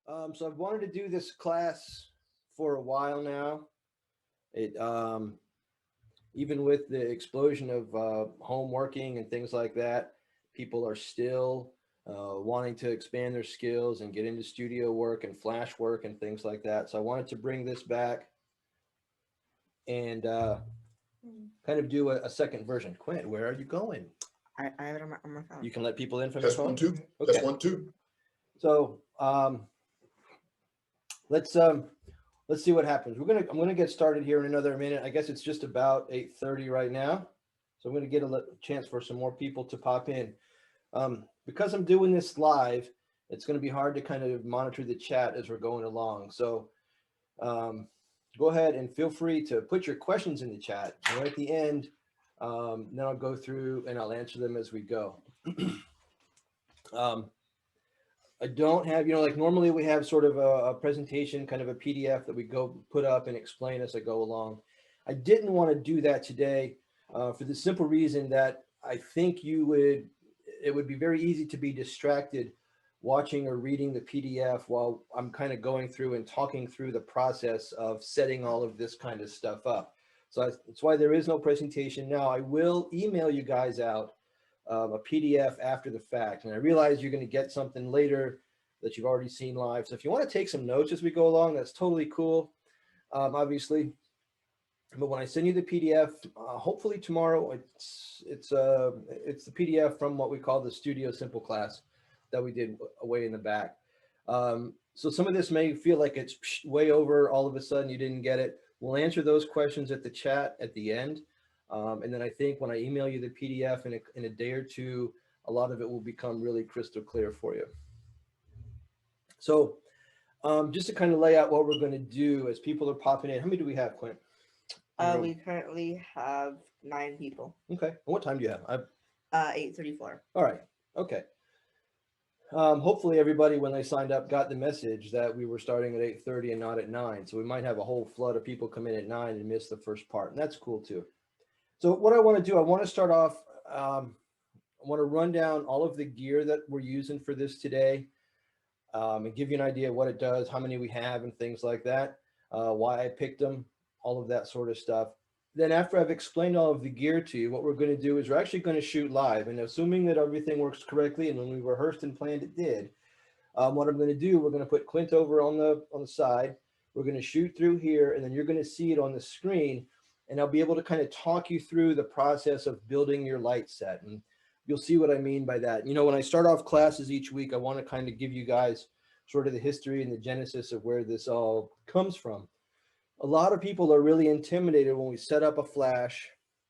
So I've wanted to do this class for a while now. It Even with the explosion of home working and things like that, people are still wanting to expand their skills and get into studio work and flash work and things like that. So I wanted to bring this back and kind of do a second version. Quinn, where are you going? I have it on my phone. You can let people in from your Test one, phone. two. Okay. Test one, two. So let's let's see what happens. I'm gonna get started here in another minute. I guess it's just about 8:30 right now, so I'm gonna get a chance for some more people to pop in. Because I'm doing this live, it's gonna be hard to kind of monitor the chat as we're going along. So um, go ahead and feel free to put your questions in the chat. And at the end, then I'll go through and I'll answer them as we go. um, I don't have, like normally we have sort of a presentation, kind of a PDF that we go put up and explain as I go along. I didn't want to do that today for the simple reason that I think it would be very easy to be distracted watching or reading the PDF while I'm kind of going through and talking through the process of setting all of this kind of stuff up. So that's why there is no presentation now. I will email you guys out a PDF after the fact. And I realize you're going to get something later that you've already seen live. So if you want to take some notes as we go along, that's totally cool, obviously. But when I send you the PDF, hopefully tomorrow, it's the PDF from what we call the Studio Simple class that we did way in the back. So some of this may feel like it's way over all of a sudden you didn't get it. We'll answer those questions at the chat at the end. And then I think when I email you the PDF in a day or two, a lot of it will become really crystal clear for you. So just to kind of lay out what we're going to do as people are popping in. How many do we have, Clint? We currently have 9 people. Okay. And what time do you have? 8:34. All right. Okay. Hopefully everybody, when they signed up, got the message that we were starting at 8:30 and not at 9. So we might have a whole flood of people come in at 9 and miss the first part. And that's cool too. So what I want to do, I want to start off, I want to run down all of the gear that we're using for this today and give you an idea of what it does, how many we have and things like that, why I picked them, all of that sort of stuff. Then after I've explained all of the gear to you, what we're going to do is we're actually going to shoot live. And assuming that everything works correctly, and when we rehearsed and planned it did, what I'm going to do, we're going to put Clint over on the side. We're going to shoot through here, and then you're going to see it on the screen. And I'll be able to kind of talk you through the process of building your light set. And you'll see what I mean by that. When I start off classes each week, I want to kind of give you guys sort of the history and the genesis of where this all comes from. A lot of people are really intimidated when we set up a flash,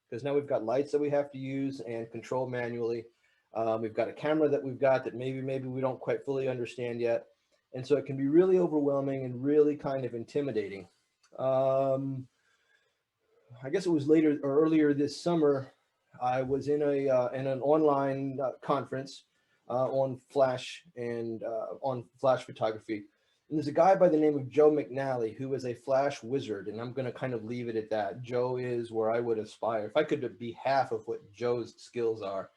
because now we've got lights that we have to use and control manually. We've got a camera that we've got that maybe we don't quite fully understand yet. And so it can be really overwhelming and really kind of intimidating. I guess it was later or earlier this summer, I was in an online conference on flash and on flash photography. And there's a guy by the name of Joe McNally who is a flash wizard, and I'm going to kind of leave it at that. Joe is where I would aspire. If I could be half of what Joe's skills are,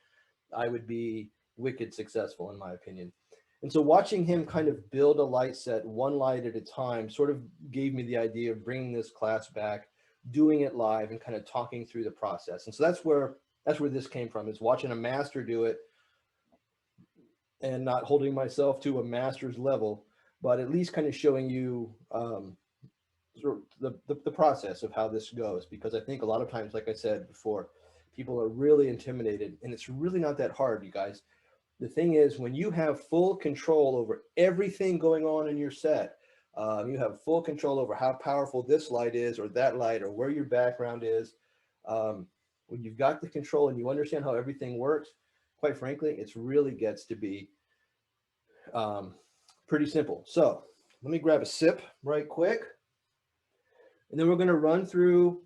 I would be wicked successful in my opinion. And so watching him kind of build a light set one light at a time sort of gave me the idea of bringing this class back, doing it live and kind of talking through the process. And so that's where this came from, is watching a master do it and not holding myself to a master's level, but at least kind of showing you sort of the process of how this goes. Because I think a lot of times, like I said before, people are really intimidated, and it's really not that hard, you guys. The thing is, when you have full control over everything going on in your set, you have full control over how powerful this light is or that light or where your background is. When you've got the control and you understand how everything works, quite frankly, it really gets to be pretty simple. So let me grab a sip right quick, and then we're going to run through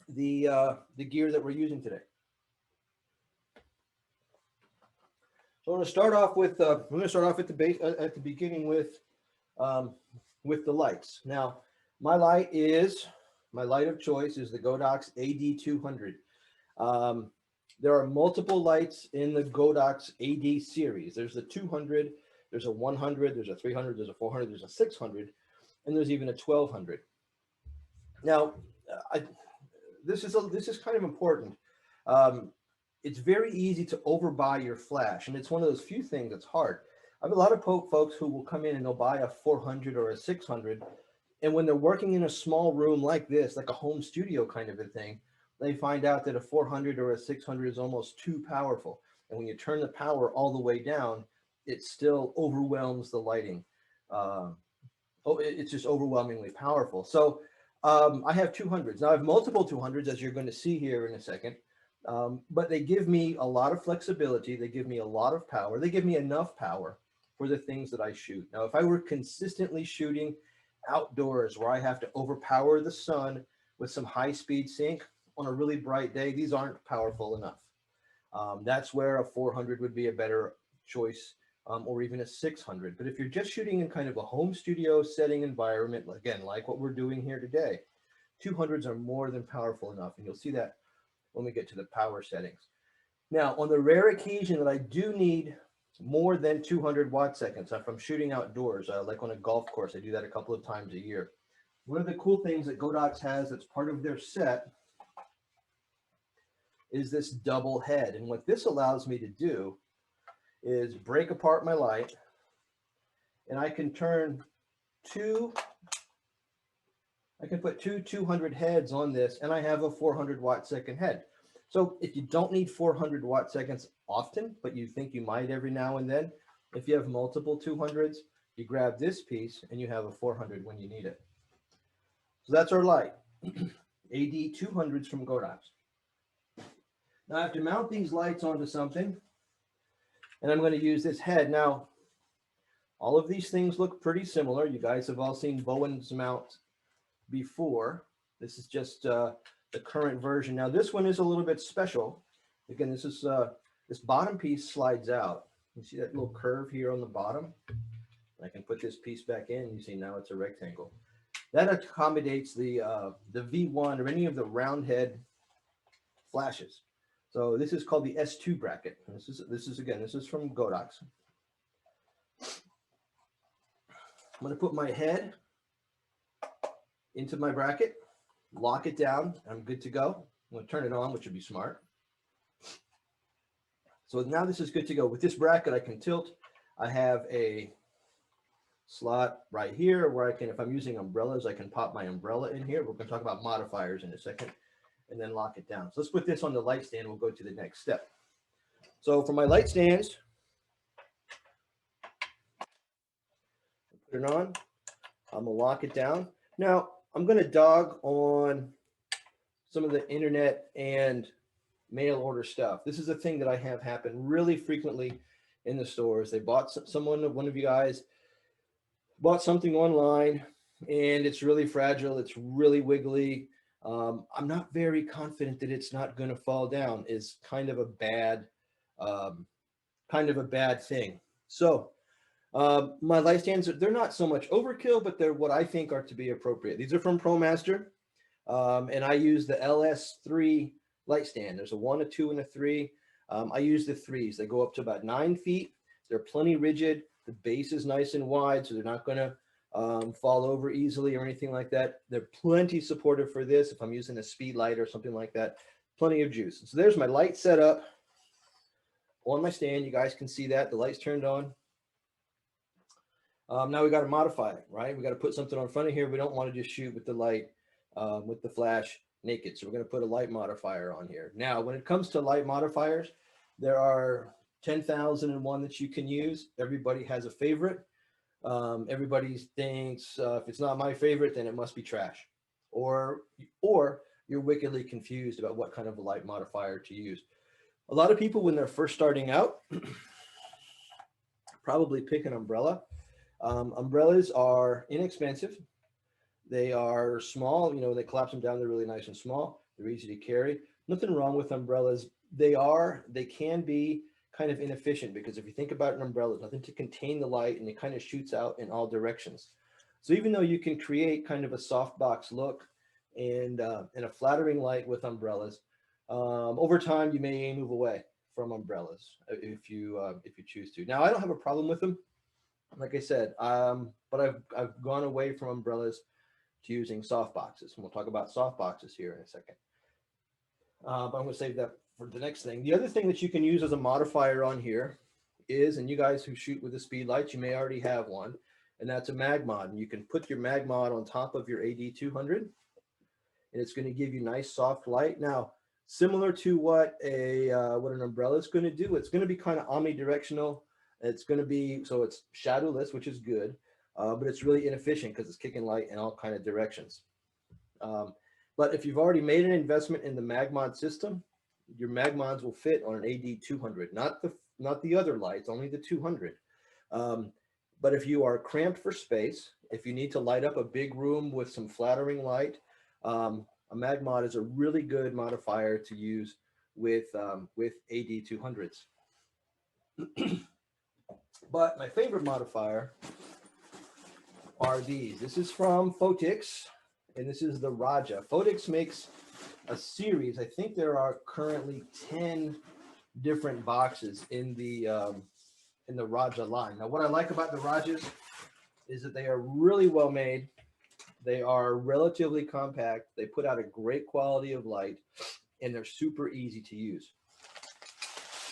the gear that we're using today. So I'm going to start off with at the beginning with the lights. Now, my light of choice is the Godox AD200. There are multiple lights in the Godox AD series. There's the 200, There's a 100, there's a 300, there's a 400, there's a 600, and there's even a 1200. Now, this is kind of important. Um, it's very easy to overbuy your flash, and it's one of those few things that's hard. I have a lot of folks who will come in and they'll buy a 400 or a 600, and when they're working in a small room like this, like a home studio kind of a thing, they find out that a 400 or a 600 is almost too powerful. And when you turn the power all the way down, it still overwhelms the lighting. It's just overwhelmingly powerful. So I have 200s. Now I have multiple 200s, as you're going to see here in a second. But they give me a lot of flexibility. They give me a lot of power. They give me enough power for the things that I shoot. Now, if I were consistently shooting outdoors where I have to overpower the sun with some high-speed sync on a really bright day, these aren't powerful enough. That's where a 400 would be a better choice, or even a 600. But if you're just shooting in kind of a home studio setting environment, again, like what we're doing here today, 200s are more than powerful enough. And you'll see that when we get to the power settings. Now, on the rare occasion that I do need more than 200 watt seconds, if I'm shooting outdoors, like on a golf course, I do that a couple of times a year. One of the cool things that Godox has that's part of their set is this double head. And what this allows me to do is break apart my light, and I can turn I can put two 200 heads on this, and I have a 400 watt second head. So if you don't need 400 watt seconds often, but you think you might every now and then, if you have multiple 200s, you grab this piece and you have a 400 when you need it. So that's our light, AD 200s from Godox. Now I have to mount these lights onto something, and I'm going to use this head. Now, all of these things look pretty similar. You guys have all seen Bowen's mount before. This is just the current version. Now, this one is a little bit special. Again, this is this bottom piece slides out. You see that little curve here on the bottom? I can put this piece back in. You see now it's a rectangle. That accommodates the V1 or any of the round head flashes. So this is called the S2 bracket. This is from Godox. I'm going to put my head into my bracket, lock it down. I'm good to go. I'm going to turn it on, which would be smart. So now this is good to go. With this bracket, I can tilt. I have a slot right here where I can, if I'm using umbrellas, I can pop my umbrella in here. We're going to talk about modifiers in a second, and then lock it down. So let's put this on the light stand. We'll go to the next step. So for my light stands, put it on. I'm going to lock it down. Now, I'm going to dog on some of the internet and mail order stuff. This is a thing that I have happen really frequently in the stores. They bought one of you guys bought something online, and it's really fragile. It's really wiggly. I'm not very confident that it's not going to fall down. Is kind of a bad thing. So my light stands, they're not so much overkill, but they're what I think are to be appropriate. These are from ProMaster, and I use the LS3 light stand. There's a 1, a 2, and a 3. I use the 3s. They go up to about 9 feet. They're plenty rigid. The base is nice and wide, so they're not going to fall over easily or anything like that. They're plenty supportive for this. If I'm using a speed light or something like that, plenty of juice. So there's my light set up on my stand. You guys can see that the light's turned on. Now we got to modify it, right? We got to put something on front of here. We don't want to just shoot with the light, with the flash naked. So we're going to put a light modifier on here. Now, when it comes to light modifiers, there are 10,001 that you can use. Everybody has a favorite. Everybody thinks if it's not my favorite, then it must be trash, or you're wickedly confused about what kind of a light modifier to use. A lot of people, when they're first starting out, probably pick an umbrella. Umbrellas are inexpensive. They are small, they collapse them down. They're really nice and small. They're easy to carry. Nothing wrong with umbrellas. They can be kind of inefficient, because if you think about an umbrella, there's nothing to contain the light, and it kind of shoots out in all directions. So even though you can create kind of a softbox look and a flattering light with umbrellas, over time you may move away from umbrellas if you choose to. Now, I don't have a problem with them. like I said, but I've gone away from umbrellas to using soft boxes, and we'll talk about soft boxes here in a second. But I'm going to save that for the next thing. The other thing that you can use as a modifier on here is, and you guys who shoot with the speed lights, you may already have one, and that's a mag mod. And you can put your mag mod on top of your AD200, and it's going to give you nice soft light. Now, similar to what an umbrella is going to do, it's going to be kind of omnidirectional. It's going to be, so it's shadowless, which is good, but it's really inefficient because it's kicking light in all kind of directions. But if you've already made an investment in the MagMod system, your MagMods will fit on an AD200, not the other lights, only the 200. But if you are cramped for space, if you need to light up a big room with some flattering light, a MagMod is a really good modifier to use with AD200s. But my favorite modifier are these. This is from Photix, and this is the Raja. Photix makes a series. I think there are currently 10 different boxes in the Raja line. Now, what I like about the Rajas is that they are really well made. They are relatively compact. They put out a great quality of light, and they're super easy to use.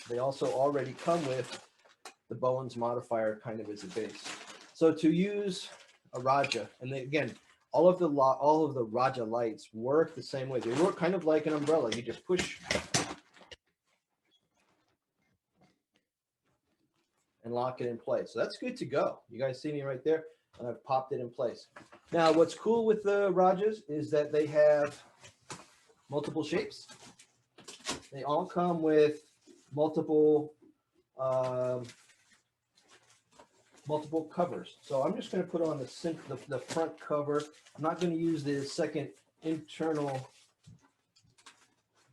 They also already come with the Bowens modifier kind of as a base. So to use a Raja, and they, again, all of the Raja lights work the same way. They work kind of like an umbrella. You just push and lock it in place. So that's good to go. You guys see me right there? And I've popped it in place. Now, what's cool with the Rajas is that they have multiple shapes. They all come with multiple covers. So I'm just going to put on the front cover. I'm not going to use the second internal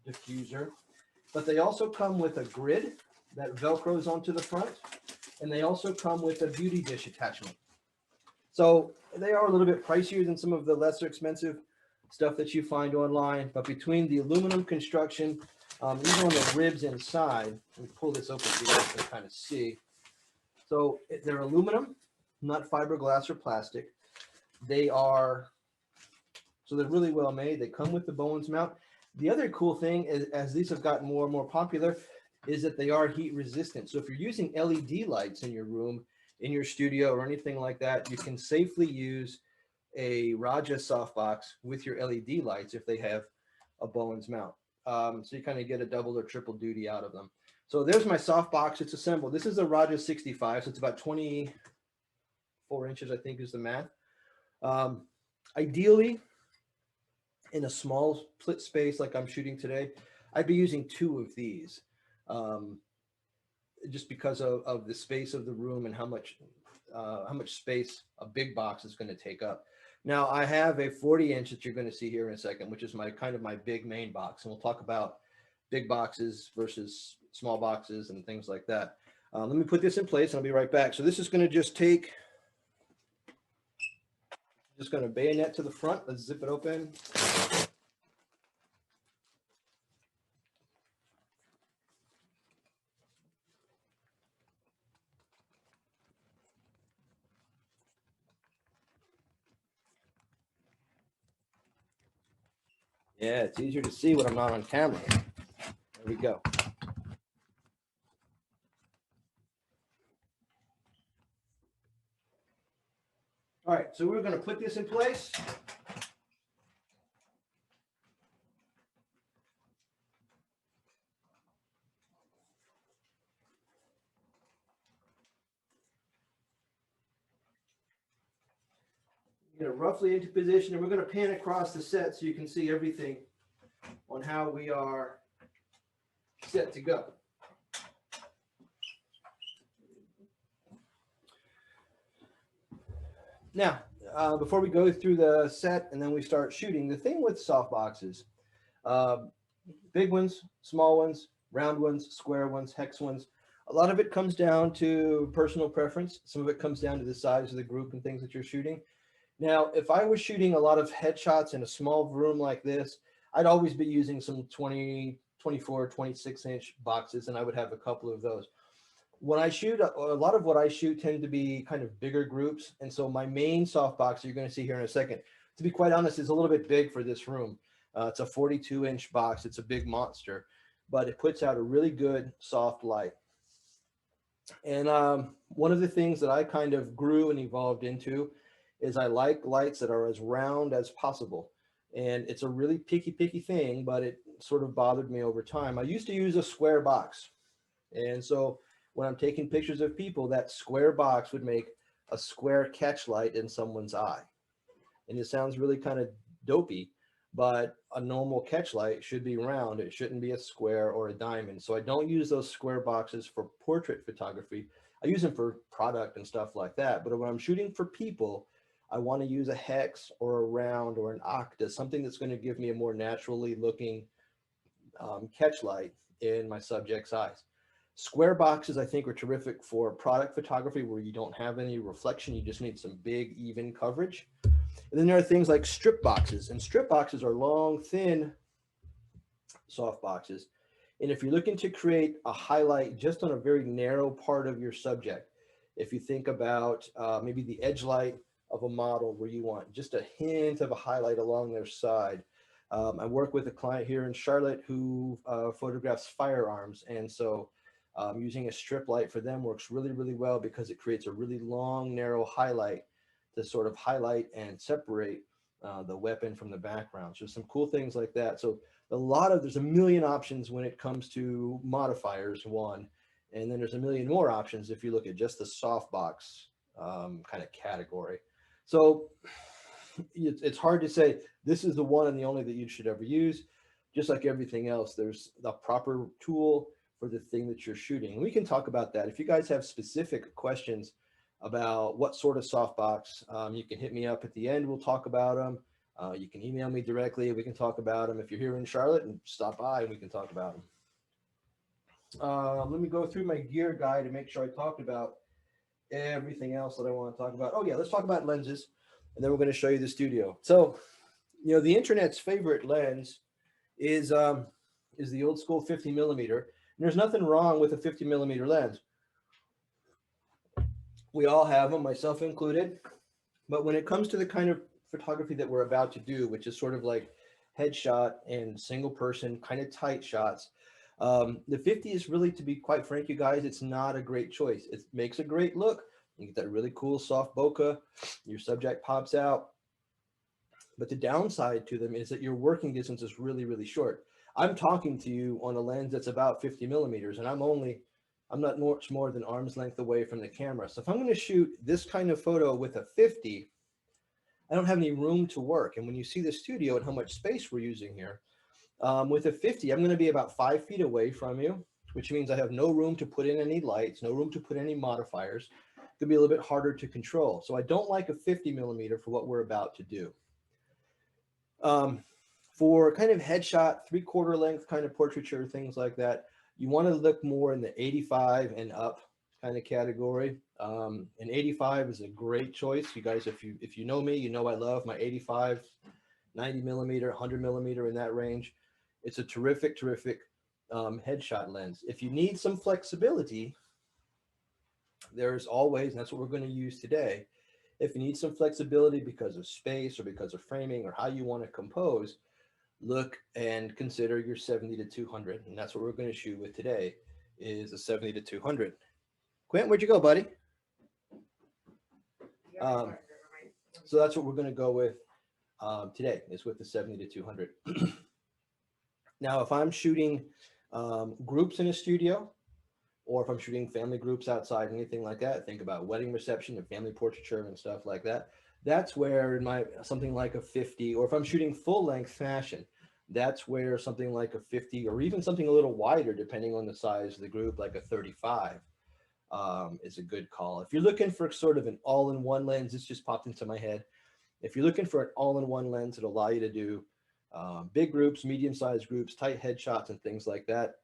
diffuser, but they also come with a grid that velcros onto the front, and they also come with a beauty dish attachment. So they are a little bit pricier than some of the lesser expensive stuff that you find online, but between the aluminum construction, even on the ribs inside, let me pull this open so you guys can kind of see. So they're aluminum, not fiberglass or plastic. They're really well made. They come with the Bowens mount. The other cool thing is, as these have gotten more and more popular, is that they are heat resistant. So if you're using LED lights in your room, in your studio, or anything like that, you can safely use a Raja softbox with your LED lights if they have a Bowens mount. So you kind of get a double or triple duty out of them. So there's my softbox. It's assembled. This is a Raja 65, so it's about 24 inches, I think is the math. Ideally, in a small split space like I'm shooting today, I'd be using 2 of these, just because of the space of the room and how much space a big box is going to take up. Now, I have a 40-inch that you're going to see here in a second, which is my big main box, and we'll talk about big boxes versus small boxes and things like that. Let me put this in place and I'll be right back. So this is going to just going to bayonet to the front. Let's zip it open. Yeah, it's easier to see when I'm not on camera. There we go. All right, so we're going to put this in place. Get it roughly into position, and we're going to pan across the set so you can see everything on how we are set to go. Now, before we go through the set and then we start shooting, the thing with softboxes, big ones, small ones, round ones, square ones, hex ones, a lot of it comes down to personal preference. Some of it comes down to the size of the group and things that you're shooting. Now, if I was shooting a lot of headshots in a small room like this, I'd always be using some 20, 24, 26-inch boxes, and I would have a couple of those. When I shoot, a lot of what I shoot tend to be kind of bigger groups. And so my main softbox, you're going to see here in a second, to be quite honest, is a little bit big for this room. It's a 42-inch box. It's a big monster, but it puts out a really good soft light. And one of the things that I kind of grew and evolved into is I like lights that are as round as possible. And it's a really picky thing, but it sort of bothered me over time. I used to use a square box. And so when I'm taking pictures of people, that square box would make a square catch light in someone's eye. And it sounds really kind of dopey, but a normal catch light should be round. It shouldn't be a square or a diamond. So I don't use those square boxes for portrait photography. I use them for product and stuff like that. But when I'm shooting for people, I want to use a hex or a round or an octa, something that's going to give me a more naturally looking catch light in my subject's eyes. Square boxes, I think, are terrific for product photography where you don't have any reflection. You just need some big, even coverage. And then there are things like strip boxes, and strip boxes are long, thin, soft boxes. And if you're looking to create a highlight just on a very narrow part of your subject, if you think about maybe the edge light of a model where you want just a hint of a highlight along their side. I work with a client here in Charlotte who photographs firearms. And so using a strip light for them works really well because it creates a really long, narrow highlight to sort of highlight and separate the weapon from the background. So some cool things like that. So there's a million options when it comes to modifiers, one, and then there's a million more options if you look at just the softbox kind of category. So it's hard to say this is the one and the only that you should ever use. Just like everything else, there's the proper tool for the thing that you're shooting. And we can talk about that. If you guys have specific questions about what sort of softbox, you can hit me up at the end. We'll talk about them. You can email me directly. We can talk about them. If you're here in Charlotte, and stop by and we can talk about them. Let me go through my gear guide to make sure I talked about everything else that I want to talk about. Oh yeah, let's talk about lenses, and then we're going to show you the studio. So, the internet's favorite lens is the old school 50 millimeter. And there's nothing wrong with a 50 millimeter lens. We all have them, myself included. But when it comes to the kind of photography that we're about to do, which is sort of like headshot and single person kind of tight shots, the 50 is really, to be quite frank, you guys, it's not a great choice. It makes a great look. You get that really cool soft bokeh. Your subject pops out. But the downside to them is that your working distance is really short. I'm talking to you on a lens that's about 50 millimeters, and I'm not much more than arm's length away from the camera. So if I'm going to shoot this kind of photo with a 50, I don't have any room to work. And when you see the studio and how much space we're using here, with a 50, I'm going to be about 5 feet away from you, which means I have no room to put in any lights, no room to put any modifiers. It could be a little bit harder to control. So I don't like a 50 millimeter for what we're about to do. For kind of headshot, 3/4 length kind of portraiture, things like that, you want to look more in the 85 and up kind of category. And 85 is a great choice. You guys, if you know me, you know I love my 85, 90 millimeter, 100 millimeter, in that range. It's a terrific headshot lens. If you need some flexibility, there's always, and that's what we're going to use today. If you need some flexibility because of space or because of framing or how you want to compose, look and consider your 70-200. And that's what we're going to shoot with today, is a 70-200. Quentin, where'd you go, buddy? So that's what we're going to go with today, is with the 70-200. Now, if I'm shooting groups in a studio, or if I'm shooting family groups outside, anything like that, think about wedding reception and family portraiture and stuff like that. That's where something like a 50, or if I'm shooting full length fashion, that's where something like a 50, or even something a little wider, depending on the size of the group, like a 35, is a good call. If you're looking for sort of an all-in-one lens, this just popped into my head. If you're looking for an all-in-one lens that allow you to do big groups, medium-sized groups, tight headshots, and things like that,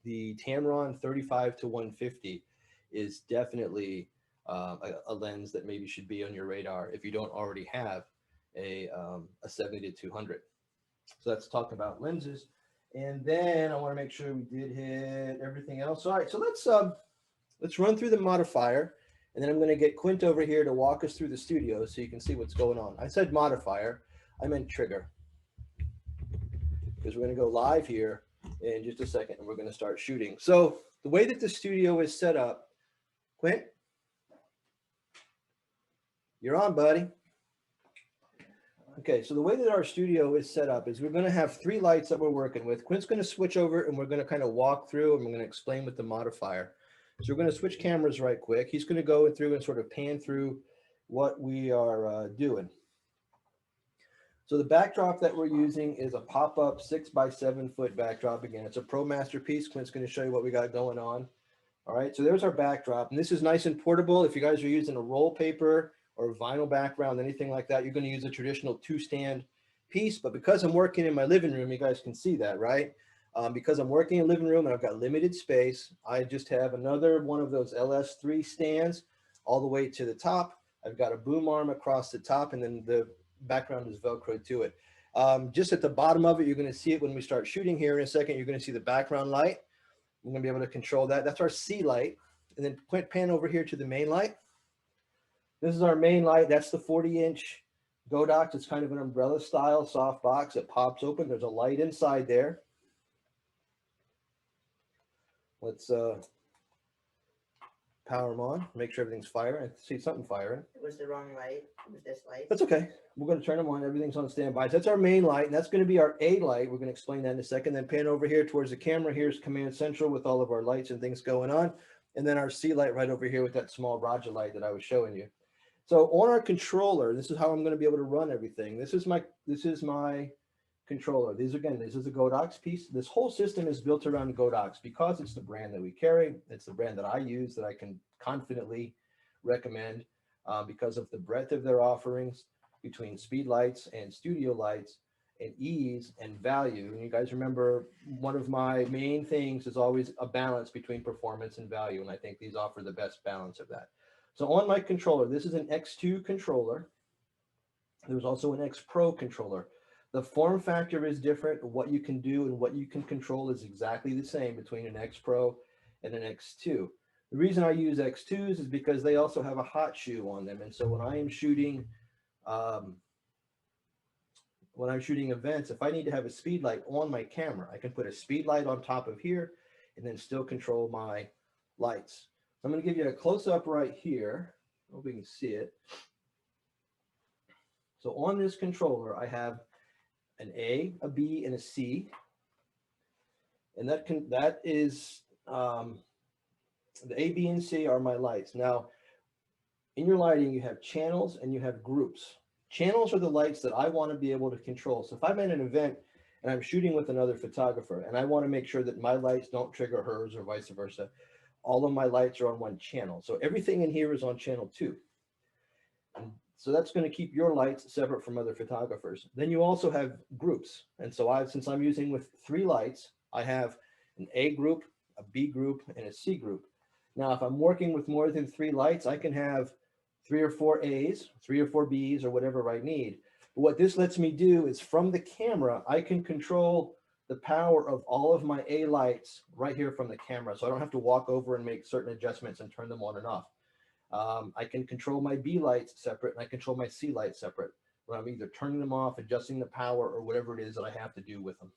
the Tamron 35-150 is definitely a lens that maybe should be on your radar if you don't already have a 70-200. So let's talk about lenses, and then I want to make sure we did hit everything else. All right, so let's run through the modifier, and then I'm going to get Quint over here to walk us through the studio so you can see what's going on. I said modifier, I meant trigger, because we're going to go live here in just a second, and we're going to start shooting. So the way that the studio is set up, Quint, you're on, buddy. Okay, so the way that our studio is set up is we're going to have 3 lights that we're working with. Quint's going to switch over, and we're going to kind of walk through, and we're going to explain with the modifier. So we're going to switch cameras right quick. He's going to go through and sort of pan through what we are doing. So the backdrop that we're using is a pop-up 6x7 foot backdrop. Again, it's a Pro Masterpiece. Quint's going to show you what we got going on. All right, so there's our backdrop, and this is nice and portable. If you guys are using a roll paper or vinyl background, anything like that, you're going to use a traditional 2-stand piece. But because I'm working in my living room, you guys can see that, right? Because I'm working in a living room and I've got limited space, I just have another one of those LS3 stands all the way to the top. I've got a boom arm across the top, and then the background is Velcro to it. Just at the bottom of it, you're going to see it when we start shooting here in a second. You're going to see the background light. I'm going to be able to control that. That's our C light. And then pan over here to the main light. This is our main light. That's the 40-inch Godox. It's kind of an umbrella style soft box. It pops open. There's a light inside there. Let's power them on. Make sure everything's firing. I see something firing. It was the wrong light. It was this light. That's okay. We're going to turn them on. Everything's on standby. So that's our main light, and that's going to be our A light. We're going to explain that in a second. Then pan over here towards the camera. Here's Command Central with all of our lights and things going on. And then our C light right over here with that small Roger light that I was showing you. So on our controller, this is how I'm going to be able to run everything. This is my controller. This is a Godox piece. This whole system is built around Godox because it's the brand that we carry. It's the brand that I use, that I can confidently recommend because of the breadth of their offerings between speed lights and studio lights and ease and value. And you guys remember, one of my main things is always a balance between performance and value. And I think these offer the best balance of that. So on my controller, this is an X2 controller. There's also an X Pro controller. The form factor is different. What you can do and what you can control is exactly the same between an X Pro and an X2. The reason I use X2s is because they also have a hot shoe on them. And so when I am shooting, events, if I need to have a speed light on my camera, I can put a speed light on top of here and then still control my lights. So I'm going to give you a close-up right here. Hope we can see it. So on this controller, I have an A, a B, and a C. And that is the A, B, and C are my lights. Now, in your lighting, you have channels and you have groups. Channels are the lights that I want to be able to control. So if I'm at an event and I'm shooting with another photographer and I want to make sure that my lights don't trigger hers or vice versa, all of my lights are on one channel. So everything in here is on channel 2. And so that's going to keep your lights separate from other photographers. Then you also have groups. And so since I'm using with 3 lights, I have an A group, a B group, and a C group. Now, if I'm working with more than 3 lights, I can have 3 or 4 A's, 3 or 4 B's, or whatever I need. But what this lets me do is from the camera, I can control the power of all of my A lights right here from the camera. So I don't have to walk over and make certain adjustments and turn them on and off. I can control my B lights separate, and I control my C lights separate when I'm either turning them off, adjusting the power, or whatever it is that I have to do with them.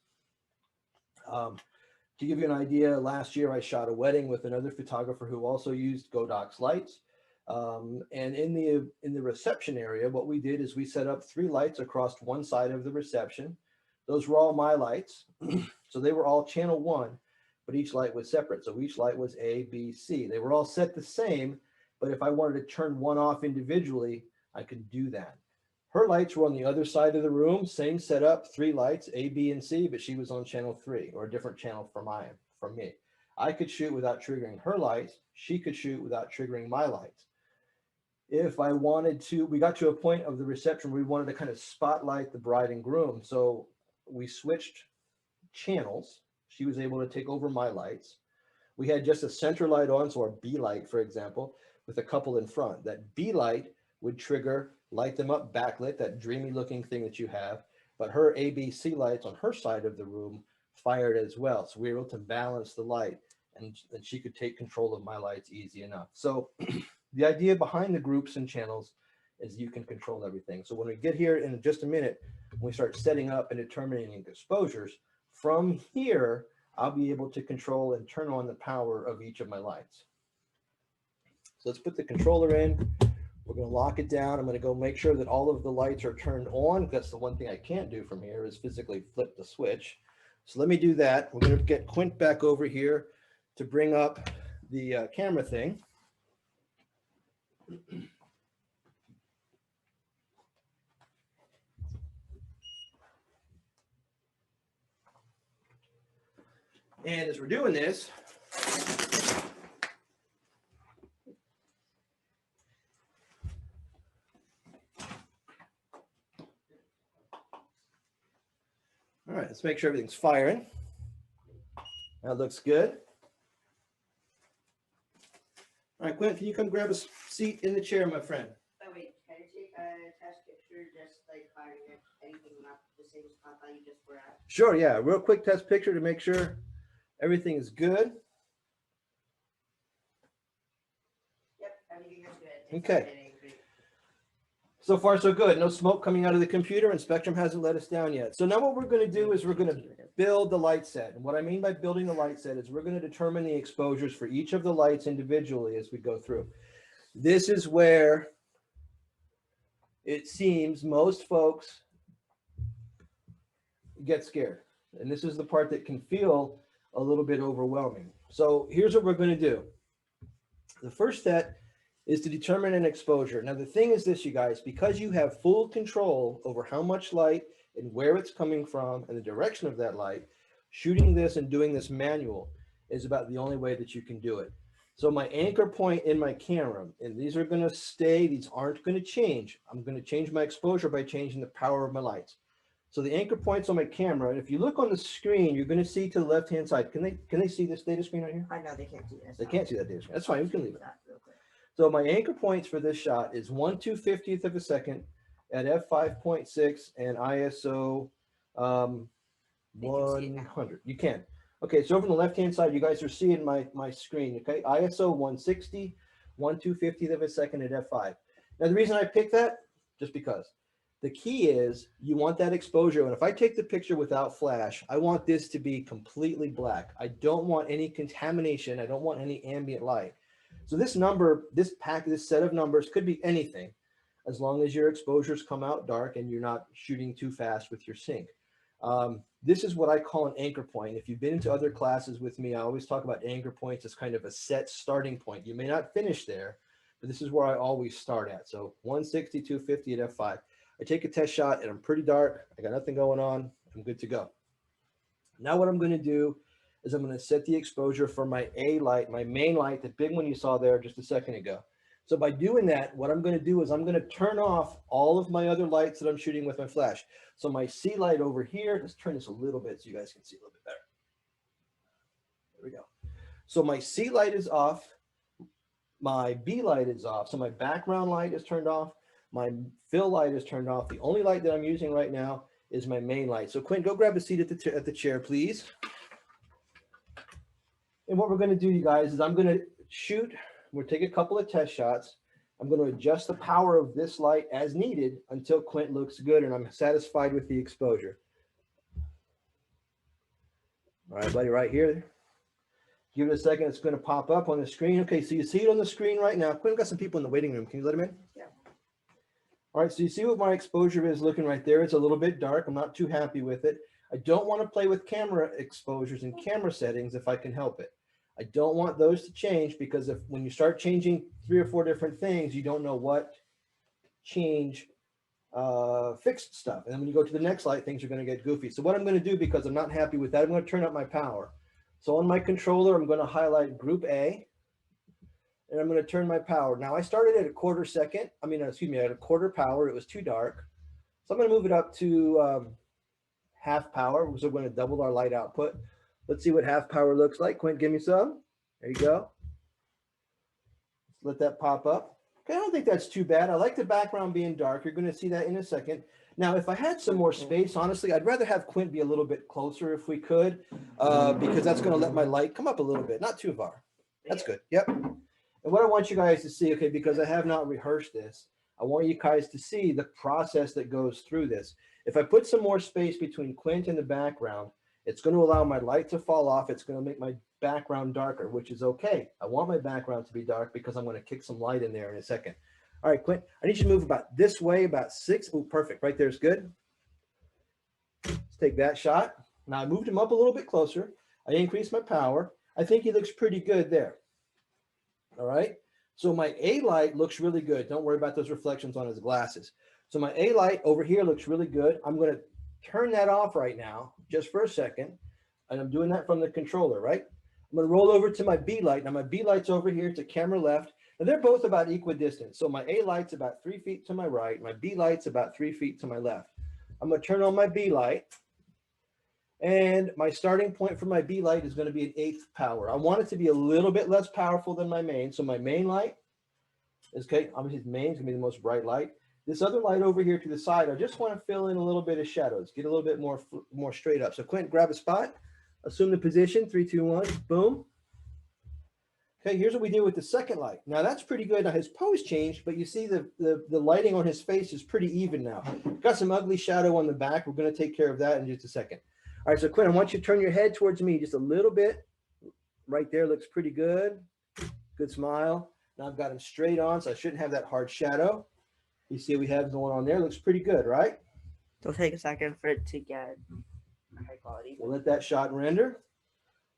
To give you an idea, last year I shot a wedding with another photographer who also used Godox lights. And in the reception area, what we did is we set up 3 lights across one side of the reception. Those were all my lights. So they were all channel 1, but each light was separate. So each light was A, B, C. They were all set the same, but if I wanted to turn one off individually, I could do that. Her lights were on the other side of the room, same setup, 3 lights, A, B, and C, but she was on channel 3, or a different channel from me. I could shoot without triggering her lights. She could shoot without triggering my lights. If I wanted to, we got to a point of the reception where we wanted to kind of spotlight the bride and groom. So we switched channels. She was able to take over my lights. We had just a center light on, so our B light, for example, with a couple in front. That B light would trigger, light them up, backlit, that dreamy looking thing that you have. But her A, B, C lights on her side of the room fired as well. So we were able to balance the light. and then she could take control of my lights easy enough. So the idea behind the groups and channels is you can control everything. So when we get here in just a minute, when we start setting up and determining exposures, from here, I'll be able to control and turn on the power of each of my lights. So let's put the controller in. We're going to lock it down. I'm going to go make sure that all of the lights are turned on. That's the one thing I can't do from here is physically flip the switch. So let me do that. We're going to get Quint back over here to bring up the camera thing. And as we're doing this, all right, let's make sure everything's firing. That looks good. All right, Quint, can you come grab a seat in the chair, my friend? Oh wait, can I take a test picture just like firing anything up the same spot that you just were at? Sure, yeah. Real quick test picture to make sure everything is good. Yep, everything is good. Okay. So far, so good. No smoke coming out of the computer, and Spectrum hasn't let us down yet. So now what we're going to do is we're going to build the light set. And what I mean by building the light set is we're going to determine the exposures for each of the lights individually as we go through. This is where it seems most folks get scared. And this is the part that can feel a little bit overwhelming. So here's what we're going to do. The first step is to determine an exposure. Now, the thing is this, you guys, because you have full control over how much light and where it's coming from and the direction of that light, shooting this and doing this manual is about the only way that you can do it. So my anchor point in my camera, and these are going to stay, these aren't going to change. I'm going to change my exposure by changing the power of my lights. So the anchor points on my camera, and if you look on the screen, you're going to see to the left-hand side. Can they see this data screen right here? I know they can't see this. They can't see that data screen. That's fine. We can leave it. Real quick. So my anchor points for this shot is 1/250th of a second at f5.6 and ISO 100. You can. Okay, so over on the left-hand side, you guys are seeing my screen, okay? ISO 160, 1/250th of a second at f5. Now, the reason I picked that, just because. The key is you want that exposure. And if I take the picture without flash, I want this to be completely black. I don't want any contamination. I don't want any ambient light. So this number, this set of numbers could be anything as long as your exposures come out dark and you're not shooting too fast with your sync. This is what I call an anchor point. If you've been into other classes with me, I always talk about anchor points as kind of a set starting point. You may not finish there, but this is where I always start at. So 160, 250 at f5. I take a test shot and I'm pretty dark. I got nothing going on. I'm good to go. Now what I'm going to do is I'm going to set the exposure for my A light, my main light, the big one you saw there just a second ago. So by doing that, what I'm going to do is I'm going to turn off all of my other lights that I'm shooting with my flash. So my C light over here, let's turn this a little bit so you guys can see a little bit better. There we go. So my C light is off. My B light is off. So my background light is turned off. My fill light is turned off. The only light that I'm using right now is my main light. So Quinn, go grab a seat at the chair, please. And what we're going to do, you guys, is I'm going to shoot. We'll take a couple of test shots. I'm going to adjust the power of this light as needed until Quint looks good and I'm satisfied with the exposure. All right, buddy, right here. Give it a second. It's going to pop up on the screen. Okay, so you see it on the screen right now. Quinn, got some people in the waiting room. Can you let them in? Yeah. All right, so you see what my exposure is looking right there. It's a little bit dark. I'm not too happy with it. I don't want to play with camera exposures and camera settings if I can help it. I don't want those to change because when you start changing 3 or 4 different things, you don't know what change fixed stuff. And then when you go to the next light, things are going to get goofy. So what I'm going to do, because I'm not happy with that, I'm going to turn up my power. So on my controller, I'm going to highlight group A. And I'm going to turn my power. Now I started at a quarter power. It was too dark. So I'm going to move it up to half power. So we're going to double our light output. Let's see what half power looks like. Quint, give me some. There you go. Let's let that pop up. Okay, I don't think that's too bad. I like the background being dark. You're going to see that in a second. Now, if I had some more space, honestly, I'd rather have Quint be a little bit closer if we could, because that's going to let my light come up a little bit, not too far. That's good. Yep. And what I want you guys to see, okay, because I have not rehearsed this, I want you guys to see the process that goes through this. If I put some more space between Quint and the background, it's going to allow my light to fall off. It's going to make my background darker, which is okay. I want my background to be dark because I'm going to kick some light in there in a second. All right, Quint, I need you to move about this way, about 6. Oh, perfect. Right there's good. Let's take that shot. Now I moved him up a little bit closer. I increased my power. I think he looks pretty good there. All right. So my A light looks really good. Don't worry about those reflections on his glasses. So my A light over here looks really good. I'm going to turn that off right now, just for a second. And I'm doing that from the controller, right? I'm going to roll over to my B light. Now my B light's over here to camera left. And they're both about equidistant. So my A light's about 3 feet to my right. My B light's about 3 feet to my left. I'm going to turn on my B light. And my starting point for my B light is going to be an 1/8 power. I want it to be a little bit less powerful than my main. So my main light is, okay, his main's going to be the most bright light. This other light over here to the side, I just want to fill in a little bit of shadows, get a little bit more straight up. So Quint, grab a spot, assume the position, 3, 2, 1, boom. Okay, here's what we do with the second light. Now that's pretty good. Now his pose changed, but you see the lighting on his face is pretty even now. Got some ugly shadow on the back. We're going to take care of that in just a second. All right, so Quint, I want you to turn your head towards me just a little bit. Right there looks pretty good. Good smile. Now I've got him straight on, so I shouldn't have that hard shadow. You see what we have going on there? Looks pretty good, right? It'll take a second for it to get high quality. We'll let that shot render.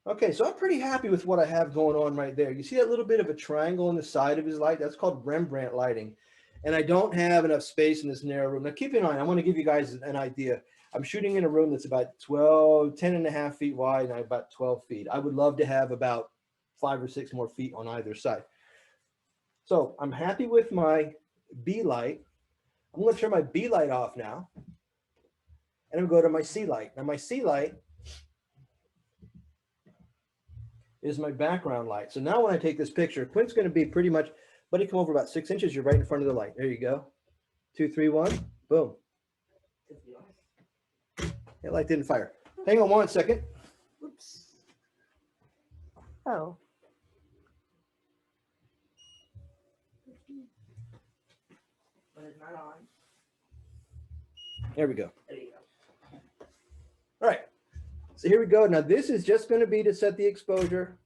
Okay, so I'm pretty happy with what I have going on right there. You see that little bit of a triangle on the side of his light? That's called Rembrandt lighting. And I don't have enough space in this narrow room. Now keep in mind, I want to give you guys an idea. I'm shooting in a room that's about 10.5 feet wide and about 12 feet. I would love to have about 5 or 6 more feet on either side. So I'm happy with my B light. I'm going to turn my B light off now. And I'm going to go to my C light. Now my C light is my background light. So now when I take this picture, Quint's going to be pretty much, buddy, come over about 6 inches. You're right in front of the light. There you go. 2, 3, 1, boom. That light didn't fire. Hang on 1 second. Oops. Oh. But it's not on. There we go. There you go. All right. So here we go. Now this is just going to be to set the exposure.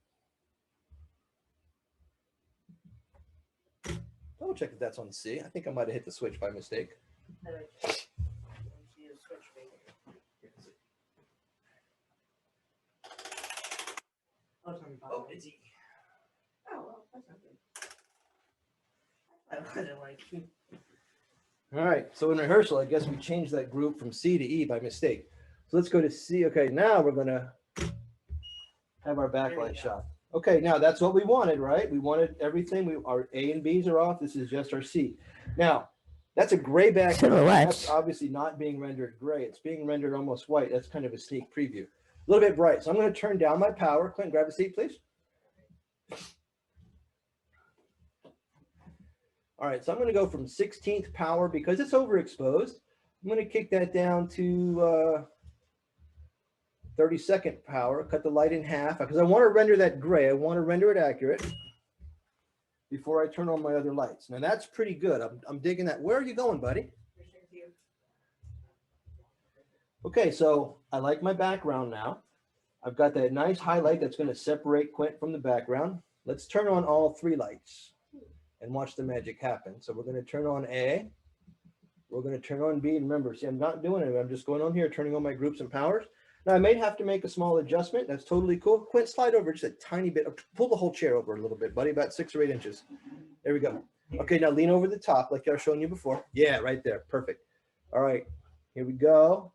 Double check if that's on C. I think I might have hit the switch by mistake. Oh, it's E. Oh, well, that's not good. I didn't like. All right. So in rehearsal, I guess we changed that group from C to E by mistake. So let's go to C. Okay, now we're going to have our backlight shot. Okay, now that's what we wanted, right? We wanted everything. Our A and B's are off. This is just our C. Now, that's a gray background. That's obviously not being rendered gray. It's being rendered almost white. That's kind of a sneak preview. A little bit bright. So I'm going to turn down my power. Clinton, grab a seat, please. All right, so I'm going to go from 16th power because it's overexposed. I'm going to kick that down to 32nd power, cut the light in half because I want to render that gray. I want to render it accurate before I turn on my other lights. Now that's pretty good. I'm digging that. Where are you going, buddy? Okay, so I like my background now. I've got that nice highlight that's going to separate Quint from the background. Let's turn on all 3 lights and watch the magic happen. So we're going to turn on A. We're going to turn on B. And remember, see, I'm not doing it. I'm just going on here, turning on my groups and powers. Now, I may have to make a small adjustment. That's totally cool. Quint, slide over just a tiny bit. Pull the whole chair over a little bit, buddy, about 6 or 8 inches. There we go. Okay, now lean over the top like I was showing you before. Yeah, right there. Perfect. All right, here we go.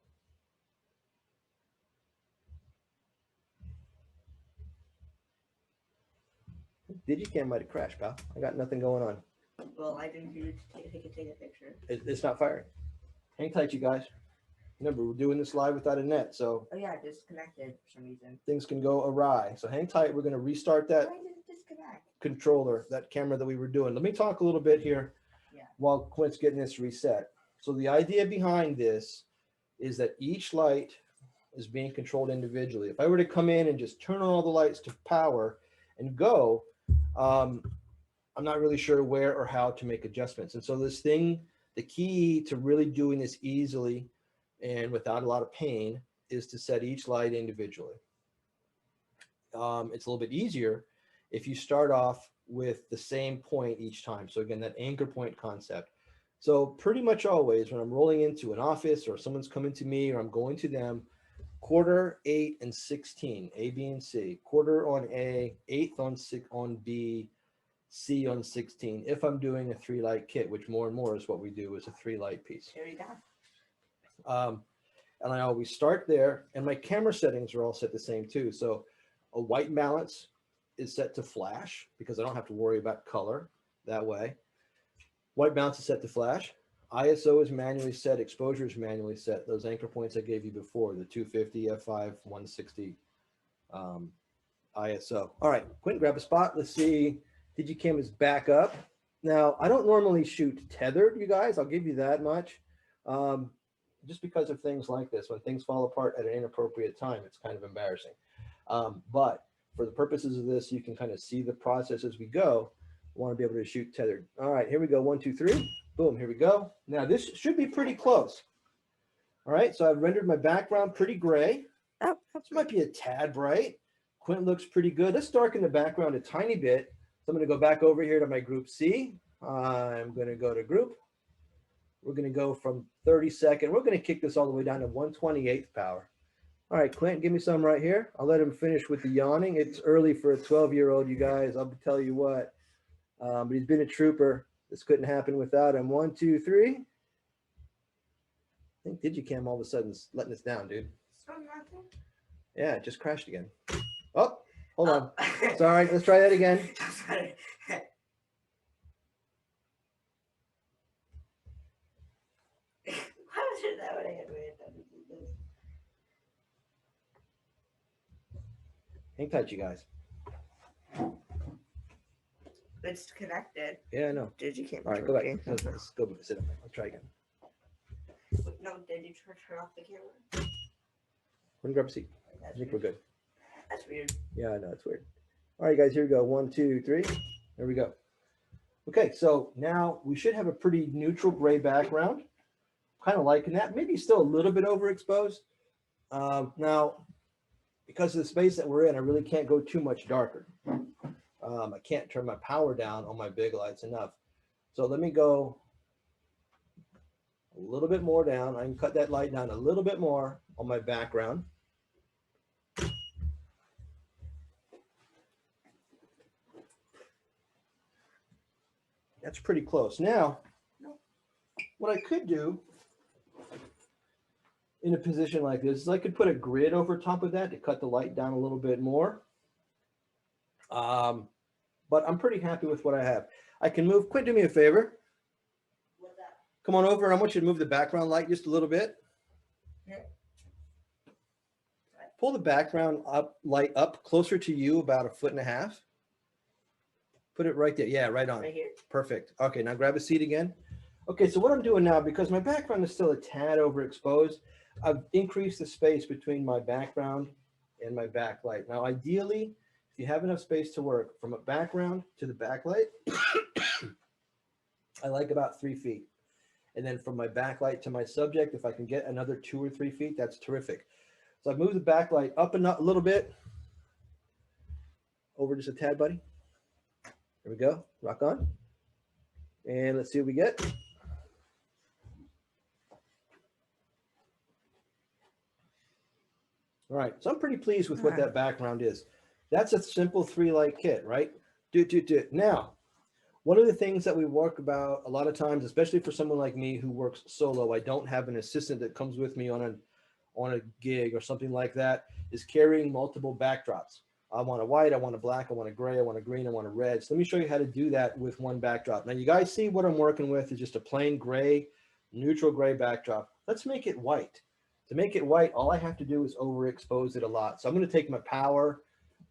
Digicam might have crashed, pal. I got nothing going on. Well, I didn't do take a picture. It's not firing. Hang tight, you guys. Remember, we're doing this live without a net, so Oh yeah, disconnected for some reason. things can go awry. So hang tight. We're going to restart that. Why did it disconnect? controller, that camera that we were doing. Let me talk a little bit here Yeah. while Quint's getting this reset. So the idea behind this is that each light is being controlled individually. If I were to come in and just turn on all the lights to power and go, I'm not really sure where or how to make adjustments. And so this thing, the key to really doing this easily and without a lot of pain is to set each light individually. It's a little bit easier if you start off with the same point each time. So again, that anchor point concept. So pretty much always when I'm rolling into an office or someone's coming to me or I'm going to them, quarter, 8, and 16, A, B, and C. Quarter on A, eighth on B, C on 16. If I'm doing a 3-light kit, which more and more is what we do, is a 3-light piece. There you go. And I always start there, and my camera settings are all set the same too. So a white balance is set to flash because I don't have to worry about color that way. White balance is set to flash. ISO is manually set. Exposure is manually set. Those anchor points I gave you before, the 250, f5, 160 ISO. All right, Quentin, grab a spot. Let's see. Digicam is back up. Now, I don't normally shoot tethered, you guys. I'll give you that much. Just because of things like this, when things fall apart at an inappropriate time, it's kind of embarrassing. But for the purposes of this, you can kind of see the process as we go. I want to be able to shoot tethered. All right, here we go. 1, 2, 3. Boom, here we go. Now this should be pretty close. All right, so I've rendered my background pretty gray. Oh, This might be a tad bright. Quint looks pretty good. Let's darken the background a tiny bit. So I'm going to go back over here to my group C. I'm going to go to group. We're going to go from 32nd. We're going to kick this all the way down to 128th power. All right, Quint, give me some right here. I'll let him finish with the yawning. It's early for a 12-year-old, you guys. I'll tell you what. But he's been a trooper. This couldn't happen without him. 1, 2, 3. I think Digicam all of a sudden is letting us down, dude. So nothing? Yeah, it just crashed again. Oh, hold on. Sorry, let's try that again. Sorry. Why was it that when I had weird this? Hang tight, you guys. it's connected. Yeah, I know. Digicam. All right, go back. Let's go sit up. Let's try again. No, did you turn off the camera? We're gonna grab a seat. I That's think weird. we're good. That's weird. Yeah, I know, it's weird. All right, guys, here we go. 1, 2, 3. There we go. Okay, so now we should have a pretty neutral gray background. Kind of liking that. Maybe still a little bit overexposed. Now, because of the space that we're in, I really can't go too much darker. I can't turn my power down on my big lights enough. So let me go a little bit more down. I can cut that light down a little bit more on my background. That's pretty close. Now, what I could do in a position like this is I could put a grid over top of that to cut the light down a little bit more. But I'm pretty happy with what I have. I can move. Quint, do me a favor. What's that? Come on over. I want you to move the background light just a little bit. Yeah. Pull the background light up closer to you, about 1.5 feet. Put it right there. Yeah, right on. Right here? Perfect. Okay, now grab a seat again. Okay, so what I'm doing now, because my background is still a tad overexposed, I've increased the space between my background and my backlight. Now, ideally, if you have enough space to work from a background to the backlight, I like about 3 feet. And then from my backlight to my subject, if I can get another 2 or 3 feet, that's terrific. So I've moved the backlight up a little bit. Over just a tad, buddy. There we go. Rock on. And let's see what we get. All right. So I'm pretty pleased with what that background is. That's a simple 3-light kit, right? Now, one of the things that we work about a lot of times, especially for someone like me who works solo, I don't have an assistant that comes with me on a gig or something like that, is carrying multiple backdrops. I want a white, I want a black, I want a gray, I want a green, I want a red. So let me show you how to do that with one backdrop. Now you guys see what I'm working with is just a plain gray, neutral gray backdrop. Let's make it white. To make it white, all I have to do is overexpose it a lot. So I'm going to take my power,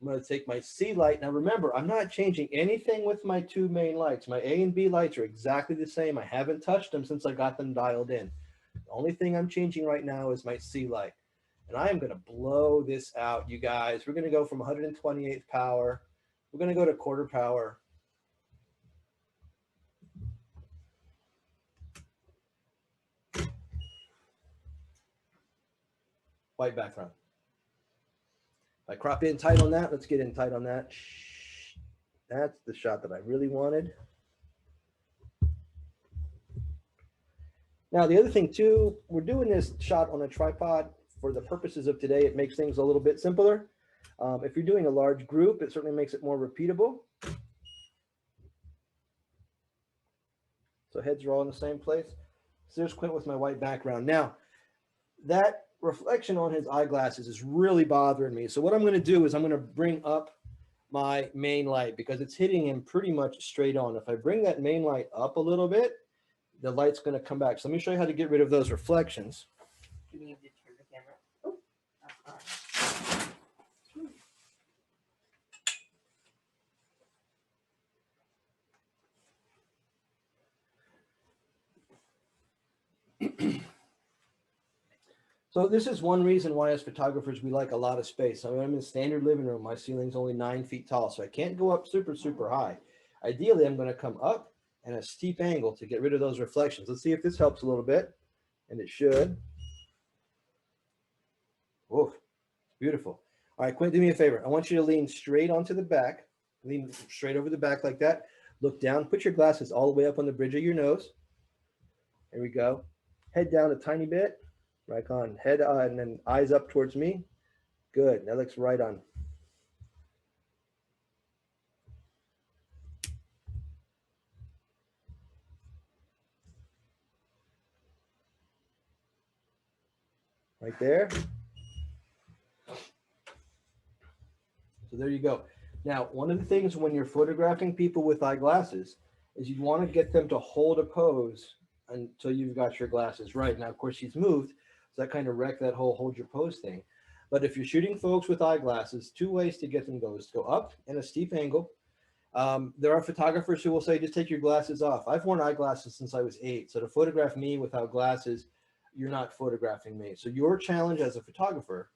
I'm going to take my C light. Now remember, I'm not changing anything with my two main lights. My A and B lights are exactly the same. I haven't touched them since I got them dialed in. The only thing I'm changing right now is my C light. And I am going to blow this out, you guys. We're going to go from 128th power. We're going to go to quarter power. White background. If I crop in tight on that, let's get in tight on that. That's the shot that I really wanted. Now, the other thing too, we're doing this shot on a tripod for the purposes of today. It makes things a little bit simpler. If you're doing a large group, it certainly makes it more repeatable. So heads are all in the same place. So there's Quint with my white background. Now, that reflection on his eyeglasses is really bothering me. So what I'm going to do is I'm going to bring up my main light because it's hitting him pretty much straight on. If I bring that main light up a little bit, the light's going to come back. So let me show you how to get rid of those reflections. Do we need to turn the camera? Oh. So this is one reason why as photographers, we like a lot of space. I mean, I'm in a standard living room. My ceiling's only 9 feet tall, so I can't go up super, super high. Ideally, I'm going to come up at a steep angle to get rid of those reflections. Let's see if this helps a little bit, and it should. Whoa, beautiful. All right, Quint, do me a favor. I want you to lean straight onto the back, lean straight over the back like that. Look down, put your glasses all the way up on the bridge of your nose. There we go. Head down a tiny bit. Right on, head on, and then eyes up towards me. Good, that looks right on. Right there. So there you go. Now, one of the things when you're photographing people with eyeglasses is you want to get them to hold a pose until you've got your glasses right. Now, of course, she's moved, so that kind of wrecked that whole hold your pose thing. But if you're shooting folks with eyeglasses, two ways to get them to go up in a steep angle. There are photographers who will say, just take your glasses off. I've worn eyeglasses since I was 8. So to photograph me without glasses, you're not photographing me. So your challenge as a photographer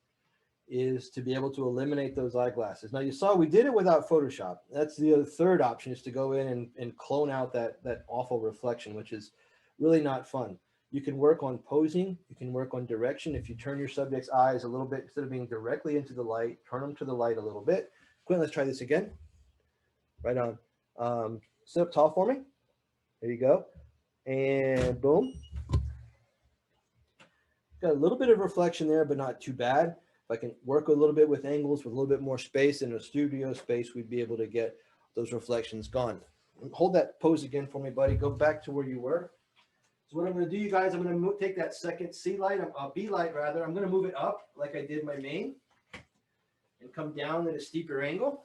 is to be able to eliminate those eyeglasses. Now you saw we did it without Photoshop. That's the third option, is to go in and clone out that awful reflection, which is really not fun. You can work on posing, you can work on direction. If you turn your subject's eyes a little bit, instead of being directly into the light, turn them to the light a little bit. Quint, let's try this again. Right on. Sit up tall for me. There you go. And boom. Got a little bit of reflection there, but not too bad. If I can work a little bit with angles, with a little bit more space in a studio space, we'd be able to get those reflections gone. Hold that pose again for me, buddy. Go back to where you were. So what I'm going to do, you guys, I'm going to take that second C light, B light rather. I'm going to move it up like I did my main and come down at a steeper angle.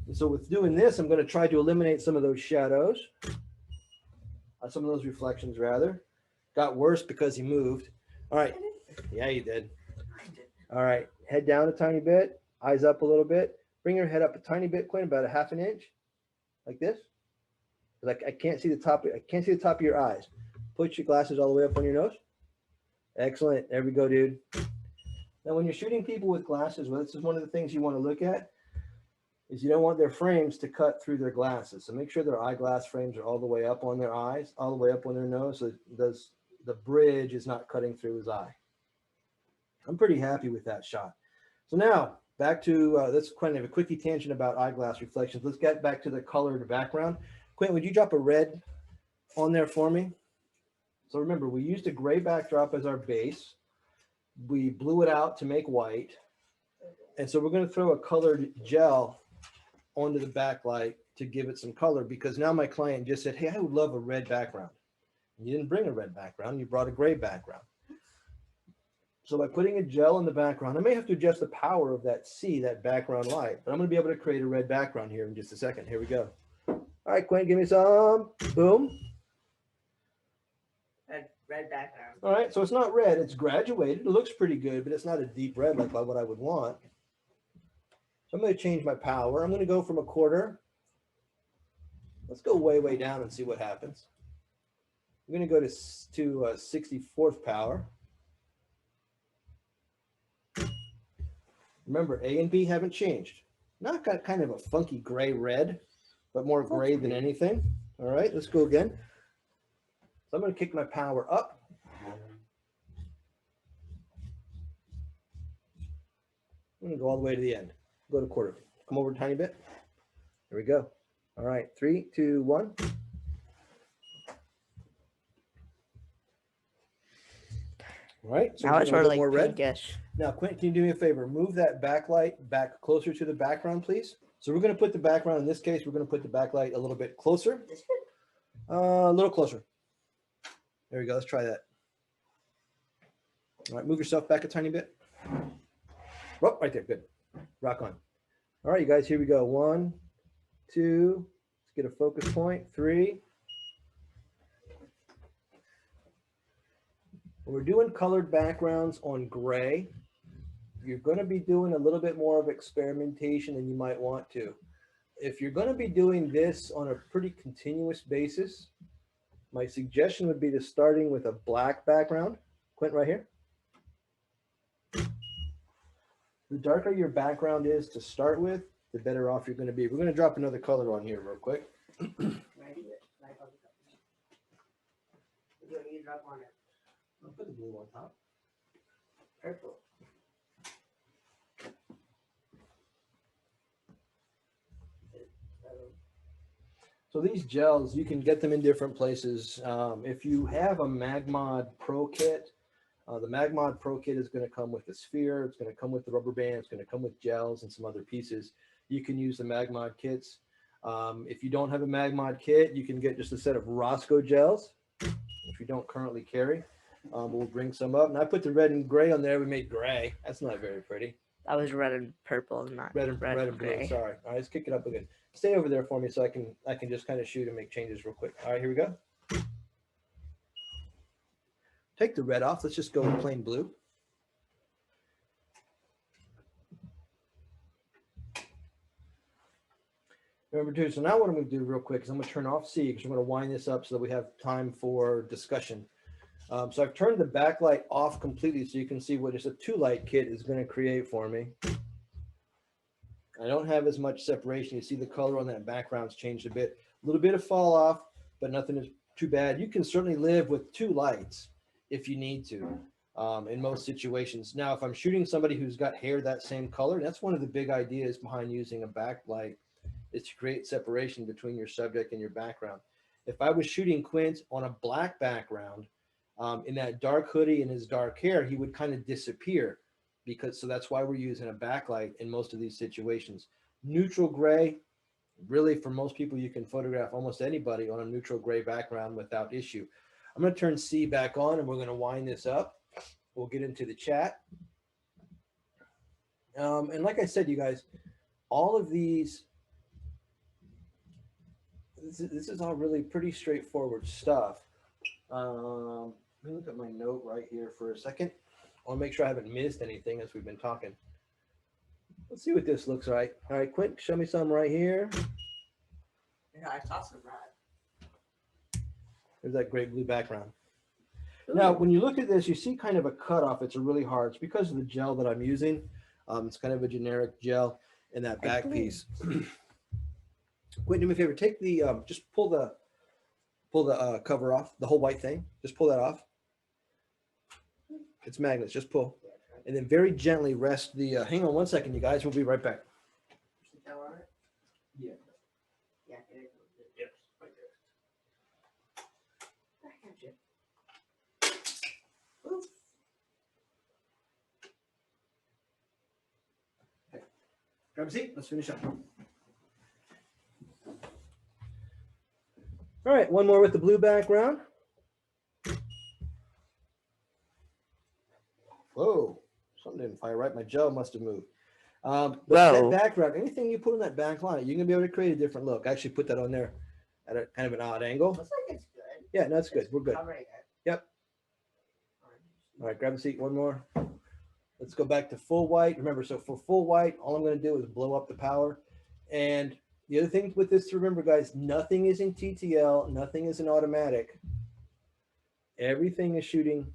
And so with doing this, I'm going to try to eliminate some of those shadows, some of those reflections rather. Got worse because he moved. All right. Yeah, you did. All right. Head down a tiny bit, eyes up a little bit. Bring your head up a tiny bit, Quinn, about a ½ an inch, like this. Like I can't see the top. I can't see the top of your eyes. Put your glasses all the way up on your nose. Excellent. There we go, dude. Now, when you're shooting people with glasses, well, this is one of the things you want to look at. Is you don't want their frames to cut through their glasses. So make sure their eyeglass frames are all the way up on their eyes, all the way up on their nose, so the bridge is not cutting through his eye. I'm pretty happy with that shot. So now back to that's kind of a quickie tangent about eyeglass reflections. Let's get back to the colored background. Quint, would you drop a red on there for me? So remember, we used a gray backdrop as our base. We blew it out to make white. And so we're going to throw a colored gel onto the backlight to give it some color, because now my client just said, hey, I would love a red background. And you didn't bring a red background, you brought a gray background. So by putting a gel in the background, I may have to adjust the power of that background light, but I'm going to be able to create a red background here in just a second. Here we go. All right, Quinn, give me some. Boom. Red background. All right, so it's not red, it's graduated. It looks pretty good, but it's not a deep red like what I would want. I'm going to change my power. I'm going to go from 1/4. Let's go way, way down and see what happens. I'm going to go to 64th power. Remember, A and B haven't changed. Now I've got kind of a funky gray red, but more gray than anything. All right, let's go again. So I'm going to kick my power up. I'm going to go all the way to the end. Go to 1/4. Come over a tiny bit. There we go. All right, 3, 2, 1. All right, so Now we're it's getting a sort of little like more red. pinkish. Now, Quentin, can you do me a favor? Move that backlight back closer to the background, please. So we're going to put the background, in this case, we're going to put the backlight a little bit closer. This good? A little closer. There we go. Let's try that. All right, move yourself back a tiny bit. Oh, right there. Good. Rock on. All right, you guys, here we go. 1, 2. Let's get a focus point. 3. When we're doing colored backgrounds on gray, you're going to be doing a little bit more of experimentation than you might want to. If you're going to be doing this on a pretty continuous basis, my suggestion would be to starting with a black background. Quint, right here. The darker your background is to start with, the better off you're going to be. We're going to drop another color on here real quick. You drop on it. I'll put the blue on top. Purple. So these gels, you can get them in different places. If you have a Magmod Pro kit, the Magmod Pro kit is going to come with a sphere. It's going to come with the rubber band. It's going to come with gels and some other pieces. You can use the Magmod kits. If you don't have a Magmod kit, you can get just a set of Roscoe gels, if you don't currently carry. We'll bring some up. And I put the red and gray on there. We made gray. That's not very pretty. That was red and purple, not Red and blue. gray. Sorry. All right, let's kick it up again. Stay over there for me so I can just kind of shoot and make changes real quick. All right, here we go. Take the red off. Let's just go with plain blue. Remember too, so now what I'm going to do real quick is I'm going to turn off C because we're going to wind this up so that we have time for discussion. So I've turned the backlight off completely so you can see what just a 2-light kit is going to create for me. I don't have as much separation. You see the color on that background's changed a bit. A little bit of fall off, but nothing is too bad. You can certainly live with 2 lights if you need to in most situations. Now, if I'm shooting somebody who's got hair that same color, that's one of the big ideas behind using a backlight, is to create separation between your subject and your background. If I was shooting Quint on a black background, in that dark hoodie and his dark hair, he would kind of disappear. So that's why we're using a backlight in most of these situations. Neutral gray, really for most people, you can photograph almost anybody on a neutral gray background without issue. I'm going to turn C back on and we're going to wind this up. We'll get into the chat. And like I said, you guys, all of these, this is all really pretty straightforward stuff. Let me look at my note right here for a second. I want to make sure I haven't missed anything as we've been talking. Let's see what this looks like. All right, Quint, show me some right here. Yeah, I saw some red. There's that great blue background. Now, when you look at this, you see kind of a cutoff. It's really hard. It's because of the gel that I'm using. It's kind of a generic gel in that back piece. Quint, do me a favor. Take the, just pull the cover off, the whole white thing. Just pull that off. It's magnets. Just pull. And then very gently rest the, hang on one second, you guys. We'll be right back. Yeah. Yeah, Yep. Right there. I got you. Oops. Okay. Grab a seat. Let's finish up. All right, one more with the blue background. Whoa, something didn't fire right. My gel must have moved. But that background, anything you put on that backlight, you're gonna be able to create a different look. I actually put that on there at a kind of an odd angle. Looks like it's good. Yeah, no, it's good. We're good. Covering it. Yep. All right, grab a seat. One more. Let's go back to full white. Remember, so for full white, all I'm going to do is blow up the power. And the other thing with this to remember, guys, nothing is in TTL, nothing is in automatic. Everything is shooting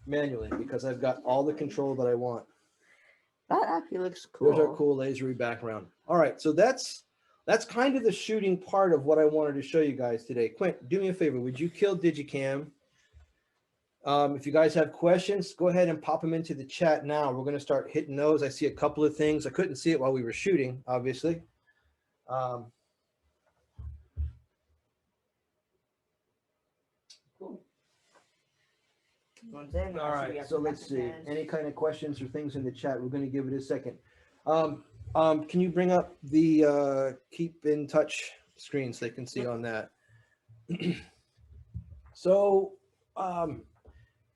manually because I've got all the control that I want. That actually looks cool. There's our cool lasery background. All right, so that's kind of the shooting part of what I wanted to show you guys today. Quint, do me a favor. Would you kill Digicam? If you guys have questions, go ahead and pop them into the chat now. We're going to start hitting those. I see a couple of things. I couldn't see it while we were shooting, obviously. Cool. All right, so let's see. Any kind of questions or things in the chat? We're going to give it a second. Can you bring up the keep in touch screen so they can see on that? So,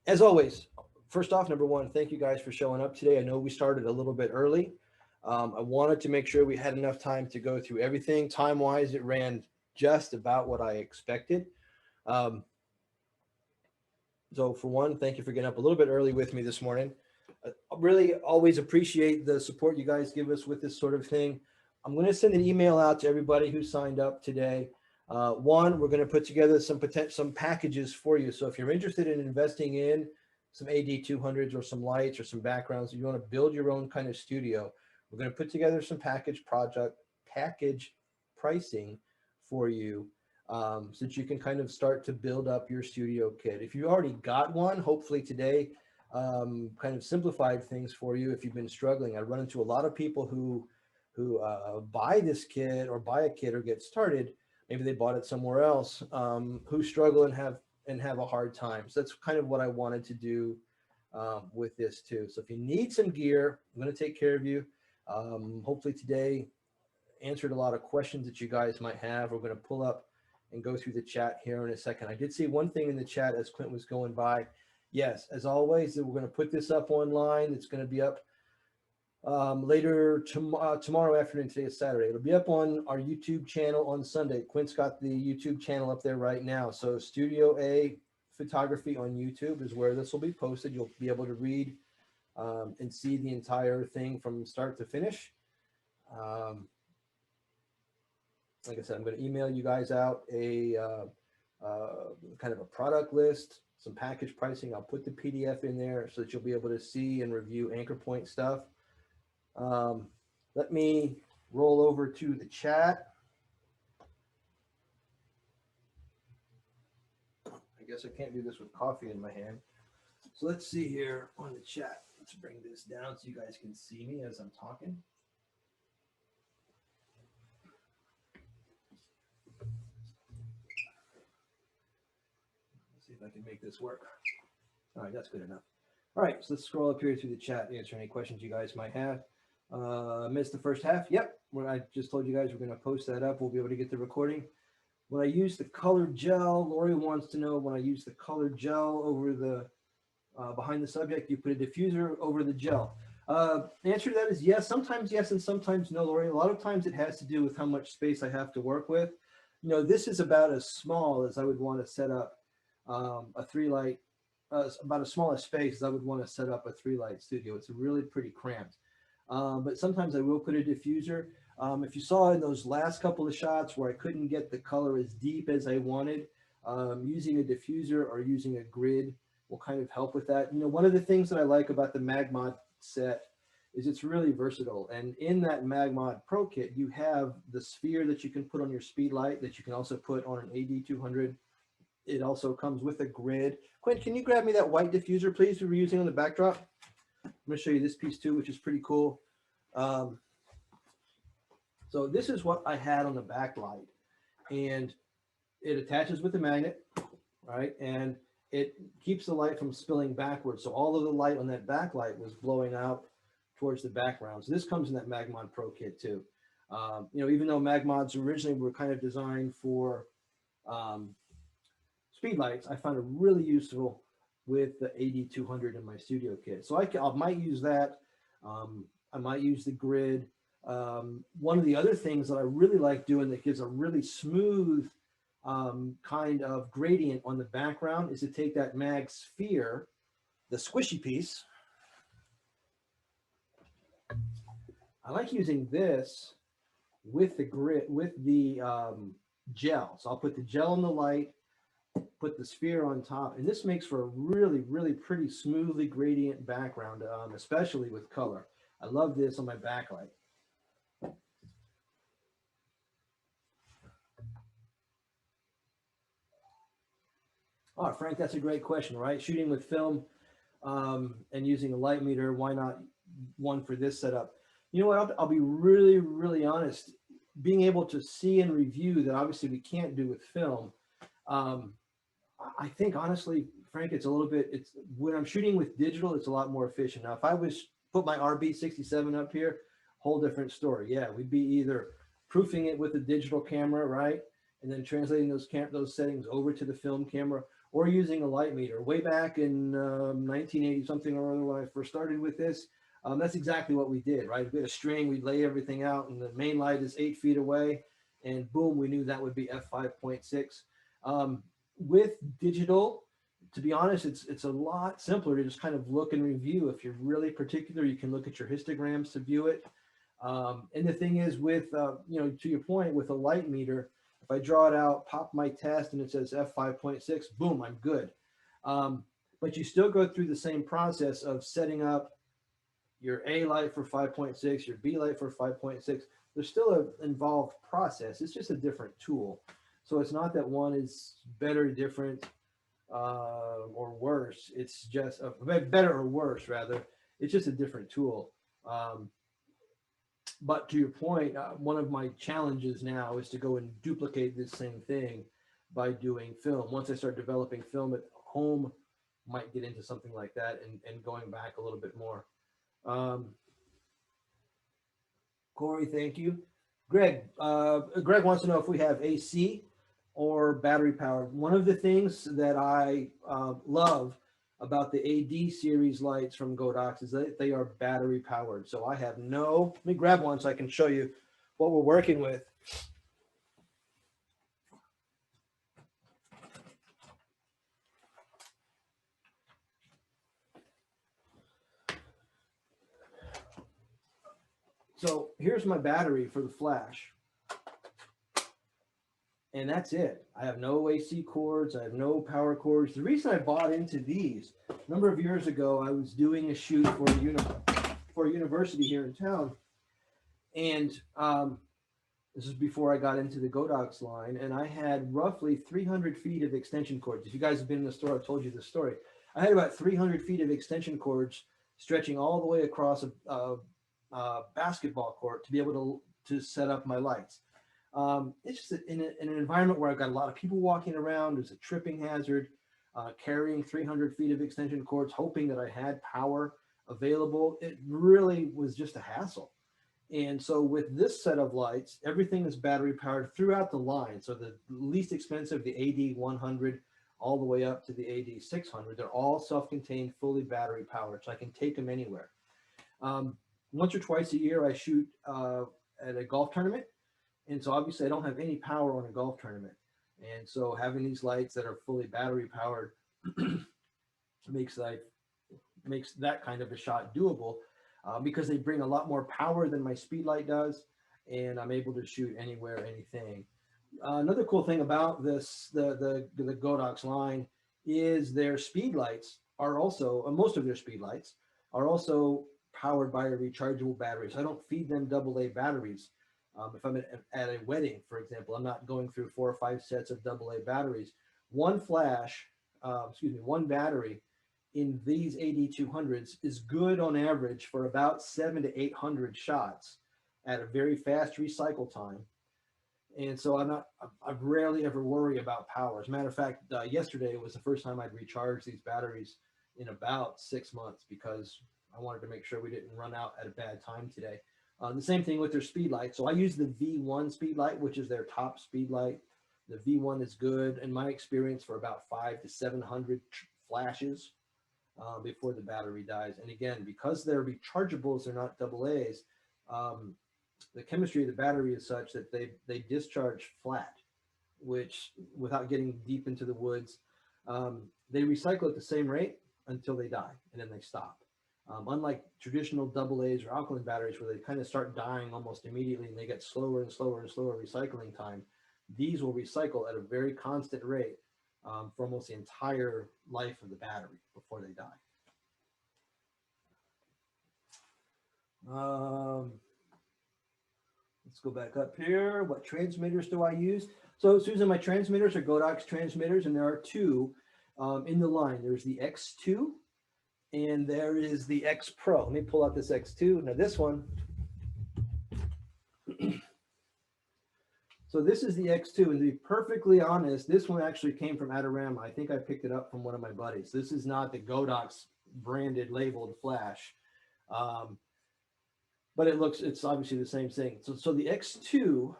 as always, first off, number one, thank you guys for showing up today. I know we started a little bit early. I wanted to make sure we had enough time to go through everything. Time-wise, it ran just about what I expected. So for one, thank you for getting up a little bit early with me this morning. I really always appreciate the support you guys give us with this sort of thing. I'm going to send an email out to everybody who signed up today. One, we're going to put together some packages for you. So if you're interested in investing in some AD200s or some lights or some backgrounds, if you want to build your own kind of studio, we're going to put together some package pricing for you so that you can kind of start to build up your studio kit. If you already got one, hopefully today kind of simplified things for you if you've been struggling. I run into a lot of people who buy this kit or buy a kit or get started. Maybe they bought it somewhere else, who struggle and have a hard time. So that's kind of what I wanted to do with this too. So if you need some gear, I'm going to take care of you. Hopefully today answered a lot of questions that you guys might have. We're going to pull up and go through the chat here in a second. I did see one thing in the chat as Clint was going by. Yes, as always, we're going to put this up online. It's going to be up later tomorrow afternoon. Today is Saturday. It'll be up on our YouTube channel on Sunday. Quint's got the YouTube channel up there right now. So Studio A Photography on YouTube is where this will be posted. You'll be able to read and see the entire thing from start to finish. Like I said, I'm going to email you guys out a kind of a product list, some package pricing. I'll put the PDF in there so that you'll be able to see and review anchor point stuff. Let me roll over to the chat. I guess I can't do this with coffee in my hand. So let's see here on the chat. Let's bring this down so you guys can see me as I'm talking. Let's see if I can make this work. All right, that's good enough. All right, so let's scroll up here through the chat and answer any questions you guys might have. Missed the first half. Yep, when I just told you guys we're going to post that up, we'll be able to get the recording. When I use the colored gel, Lori wants to know when I use the colored gel over the behind the subject, you put a diffuser over the gel. The answer to that is yes, and sometimes no, Lori. A lot of times it has to do with how much space I have to work with. You know, this is about as small as I would want to set up a 3-light, about as small a space as I would want to set up a 3-light studio. It's really pretty cramped. But sometimes I will put a diffuser. If you saw in those last couple of shots where I couldn't get the color as deep as I wanted, using a diffuser or using a grid will kind of help with that. You know, one of the things that I like about the MagMod set is it's really versatile. And in that MagMod Pro kit, you have the sphere that you can put on your speed light that you can also put on an AD200. It also comes with a grid. Quint, can you grab me that white diffuser, please, we were using on the backdrop? I'm going to show you this piece too, which is pretty cool. So this is what I had on the backlight, and it attaches with the magnet, right? And it keeps the light from spilling backwards. So all of the light on that backlight was blowing out towards the background. So this comes in that MagMod Pro kit too. You know, even though MagMods originally were kind of designed for speed lights, I found it really useful with the AD200 in my studio kit. So I might use that. I might use the grid. One of the other things that I really like doing that gives a really smooth kind of gradient on the background is to take that mag sphere the squishy piece, I like using this with the grit, with the gel. So I'll put the gel in the light, put the sphere on top, and this makes for a really, really pretty smoothly gradient background, especially with color. I love this on my backlight. Oh, Frank, that's a great question, right? Shooting with film and using a light meter, why not one for this setup? You know what, I'll be really, really honest. Being able to see and review that obviously we can't do with film, I think honestly, Frank, it's a little bit, it's when I'm shooting with digital, it's a lot more efficient. Now, if I was put my RB67 up here, whole different story. Yeah, we'd be either proofing it with a digital camera, right? And then translating those settings over to the film camera, or using a light meter. Way back in 1980 something or other when I first started with this, that's exactly what we did, right? We had a string, we'd lay everything out, and the main light is 8 feet away, and boom, we knew that would be f5.6. With digital, to be honest, it's a lot simpler to just kind of look and review. If you're really particular, you can look at your histograms to view it. And the thing is with, you know, to your point, with a light meter, if I draw it out, pop my test and it says f5.6, boom, I'm good. But you still go through the same process of setting up your A light for 5.6, your B light for 5.6. There's still an involved process. It's just a different tool. So it's not that one is better, different, or worse. It's just better or worse, rather. It's just a different tool. But to your point, one of my challenges now is to go and duplicate this same thing by doing film. Once I start developing film at home, might get into something like that and going back a little bit more. Corey, thank you. Greg wants to know if we have AC or battery powered. One of the things that I love about the AD series lights from Godox is that they are battery powered. So I have no, let me grab one so I can show you what we're working with. So here's my battery for the flash. And that's it. I have no AC cords. I have no power cords. The reason I bought into these, a number of years ago, I was doing a shoot for a university here in town. And this is before I got into the Godox line. And I had roughly 300 feet of extension cords. If you guys have been in the store, I've told you this story. I had about 300 feet of extension cords stretching all the way across a basketball court to be able to set up my lights. It's just in an environment where I've got a lot of people walking around. There's a tripping hazard, carrying 300 feet of extension cords, hoping that I had power available. It really was just a hassle. And so with this set of lights, everything is battery powered throughout the line. So the least expensive, the AD 100, all the way up to the AD 600, they're all self-contained, fully battery powered. So I can take them anywhere. Once or twice a year, I shoot at a golf tournament. And so obviously I don't have any power on a golf tournament. And so having these lights that are fully battery powered makes that kind of a shot doable because they bring a lot more power than my speed light does. And I'm able to shoot anywhere, anything. Another cool thing about this, the Godox line, is their speed lights are also, most of their speed lights are also powered by a rechargeable battery. So I don't feed them AA batteries. If I'm at a wedding, for example, I'm not going through 4 or 5 sets of AA batteries. One battery in these AD200s is good on average for about 700 to 800 shots at a very fast recycle time. And so I rarely ever worry about power. As a matter of fact, yesterday was the first time I'd recharged these batteries in about 6 months because I wanted to make sure we didn't run out at a bad time today. The same thing with their speed light. So I use the V1 speed light, which is their top speed light. The V1 is good, in my experience, for about 500 to 700 flashes before the battery dies. And again, because they're rechargeables, they're not AA's, the chemistry of the battery is such that they discharge flat, which, without getting deep into the woods, they recycle at the same rate, until they die, and then they stop. Unlike traditional AA's or alkaline batteries where they kind of start dying almost immediately and they get slower and slower and slower recycling time, these will recycle at a very constant rate for almost the entire life of the battery before they die. Let's go back up here. What transmitters do I use? So Susan, my transmitters are Godox transmitters, and there are two in the line. There's the X2 and there is the X Pro. Let me pull out this X2. Now this one, so this is the X2, and to be perfectly honest, this one actually came from Adorama. I think I picked it up from one of my buddies. This is not the Godox branded labeled flash. But it's obviously the same thing. So the X2,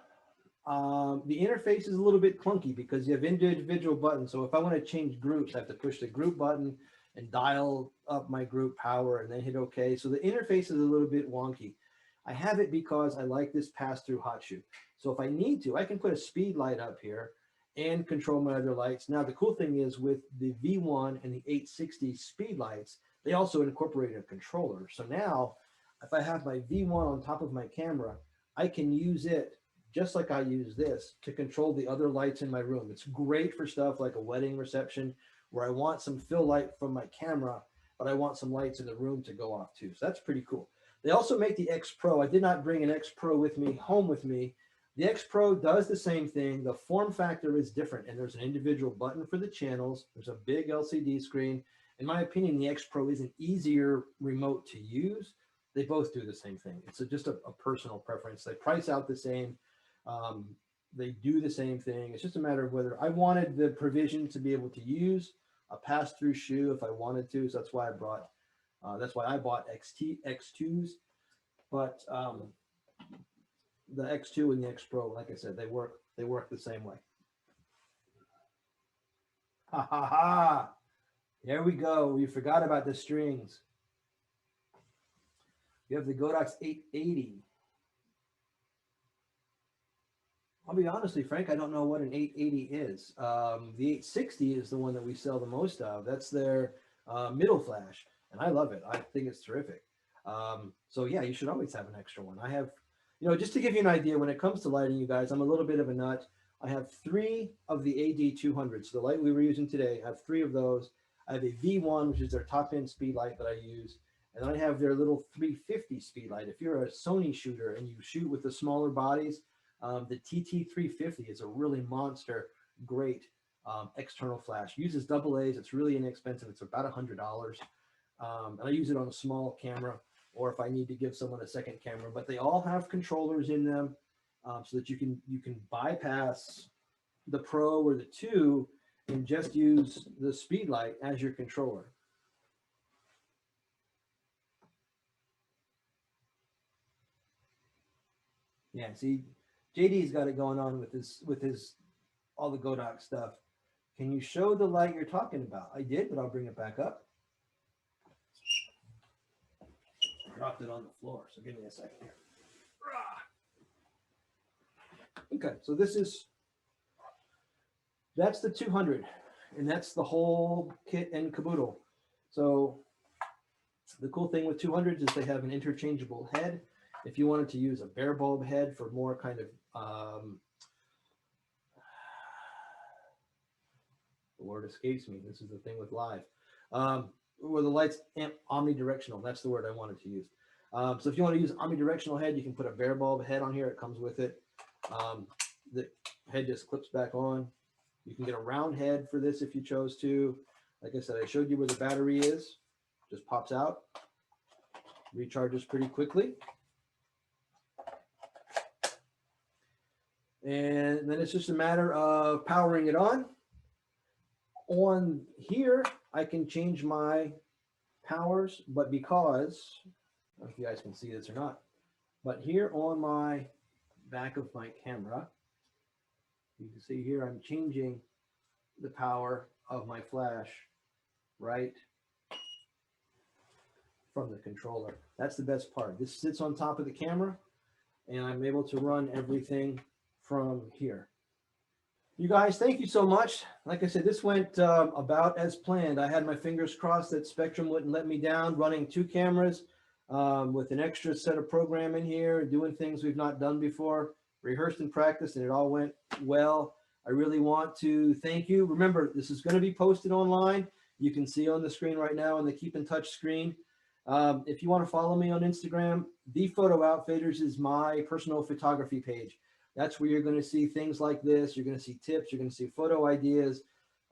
the interface is a little bit clunky because you have individual buttons. So if I want to change groups, I have to push the group button and dial up my group power and then hit OK. So the interface is a little bit wonky. I have it because I like this pass-through hot shoe. So if I need to, I can put a speed light up here and control my other lights. Now, the cool thing is with the V1 and the 860 speed lights, they also incorporate a controller. So now, if I have my V1 on top of my camera, I can use it just like I use this to control the other lights in my room. It's great for stuff like a wedding reception where I want some fill light from my camera, but I want some lights in the room to go off too. So that's pretty cool. They also make the X Pro. I did not bring an X Pro with me home with me. The X Pro does the same thing. The form factor is different, and there's an individual button for the channels. There's a big LCD screen. In my opinion, the X Pro is an easier remote to use. They both do the same thing. It's just a personal preference. They price out the same. They do the same thing. It's just a matter of whether I wanted the provision to be able to use a pass-through shoe if I wanted to. So that's why I bought X2s. But the X2 and the X Pro, like I said, they work the same way. Ha ha ha! There we go. We forgot about the strings. You have the Godox 880. I'll be honestly, Frank, I don't know what an 880 is. The 860 is the one that we sell the most of. That's their middle flash, and I love it. I think it's terrific. So yeah, you should always have an extra one. I have, just to give you an idea, when it comes to lighting, you guys, I'm a little bit of a nut. I have 3 of the AD200s. So the light we were using today, I have 3 of those. I have a V1, which is their top-end speed light that I use. And I have their little 350 speed light. If you're a Sony shooter and you shoot with the smaller bodies, the TT350 is a really monster, great external flash. Uses AA's. It's really inexpensive. It's about $100. And I use it on a small camera, or if I need to give someone a second camera. But they all have controllers in them, so that you can bypass the Pro or the 2 and just use the speed light as your controller. Yeah, see, JD's got it going on with his all the Godox stuff. Can you show the light you're talking about? I did, but I'll bring it back up. Dropped it on the floor, so give me a second here. Okay, so that's the 200, and that's the whole kit and caboodle. So the cool thing with 200s is they have an interchangeable head. If you wanted to use a bare bulb head for more kind of, the word escapes me. This is the thing with live. Where the light's omnidirectional. That's the word I wanted to use. So if you want to use omnidirectional head, you can put a bare bulb head on here. It comes with it. The head just clips back on. You can get a round head for this if you chose to. Like I said, I showed you where the battery is. Just pops out. Recharges pretty quickly. And then it's just a matter of powering it on. On here, I can change my powers, but because, I don't know if you guys can see this or not, but here on my back of my camera, you can see here I'm changing the power of my flash right from the controller. That's the best part. This sits on top of the camera, and I'm able to run everything from here. You guys, thank you so much. Like I said, this went about as planned. I had my fingers crossed that Spectrum wouldn't let me down, running 2 cameras with an extra set of program in here, doing things we've not done before, rehearsed and practiced, and it all went well. I really want to thank you. Remember, this is going to be posted online. You can see on the screen right now on the Keep in Touch screen. If you want to follow me on Instagram, The Photo Outfitters is my personal photography page. That's where you're going to see things like this. You're going to see tips. You're going to see photo ideas.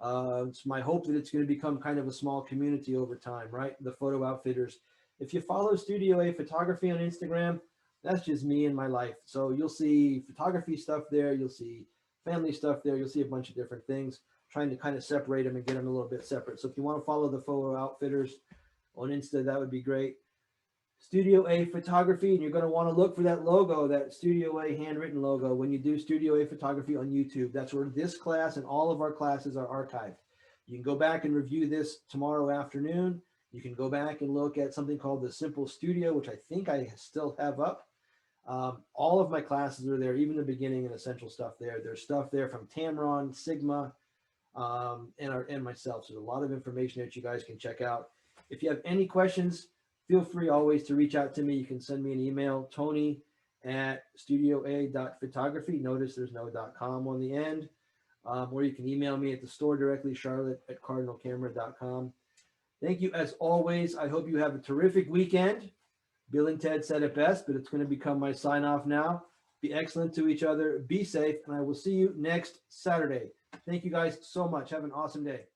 It's my hope that it's going to become kind of a small community over time, right? The Photo Outfitters. If you follow Studio A Photography on Instagram, that's just me and my life. So you'll see photography stuff there. You'll see family stuff there. You'll see a bunch of different things, trying to kind of separate them and get them a little bit separate. So if you want to follow the Photo Outfitters on Insta, that would be great. Studio A Photography, and you're going to want to look for that logo, that Studio A handwritten logo when you do Studio A Photography on YouTube. That's where this class and all of our classes are archived. You can go back and review this tomorrow afternoon. You can go back and look at something called the Simple Studio, which I think I still have up. All of my classes are there, even the beginning and essential stuff there. There's stuff there from Tamron, Sigma, and myself. So there's a lot of information that you guys can check out. If you have any questions, feel free always to reach out to me. You can send me an email, tony@studioa.photography. Notice there's no .com on the end. Or you can email me at the store directly, charlotte@cardinalcamera.com. Thank you as always. I hope you have a terrific weekend. Bill and Ted said it best, but it's going to become my sign off now. Be excellent to each other. Be safe, and I will see you next Saturday. Thank you guys so much. Have an awesome day.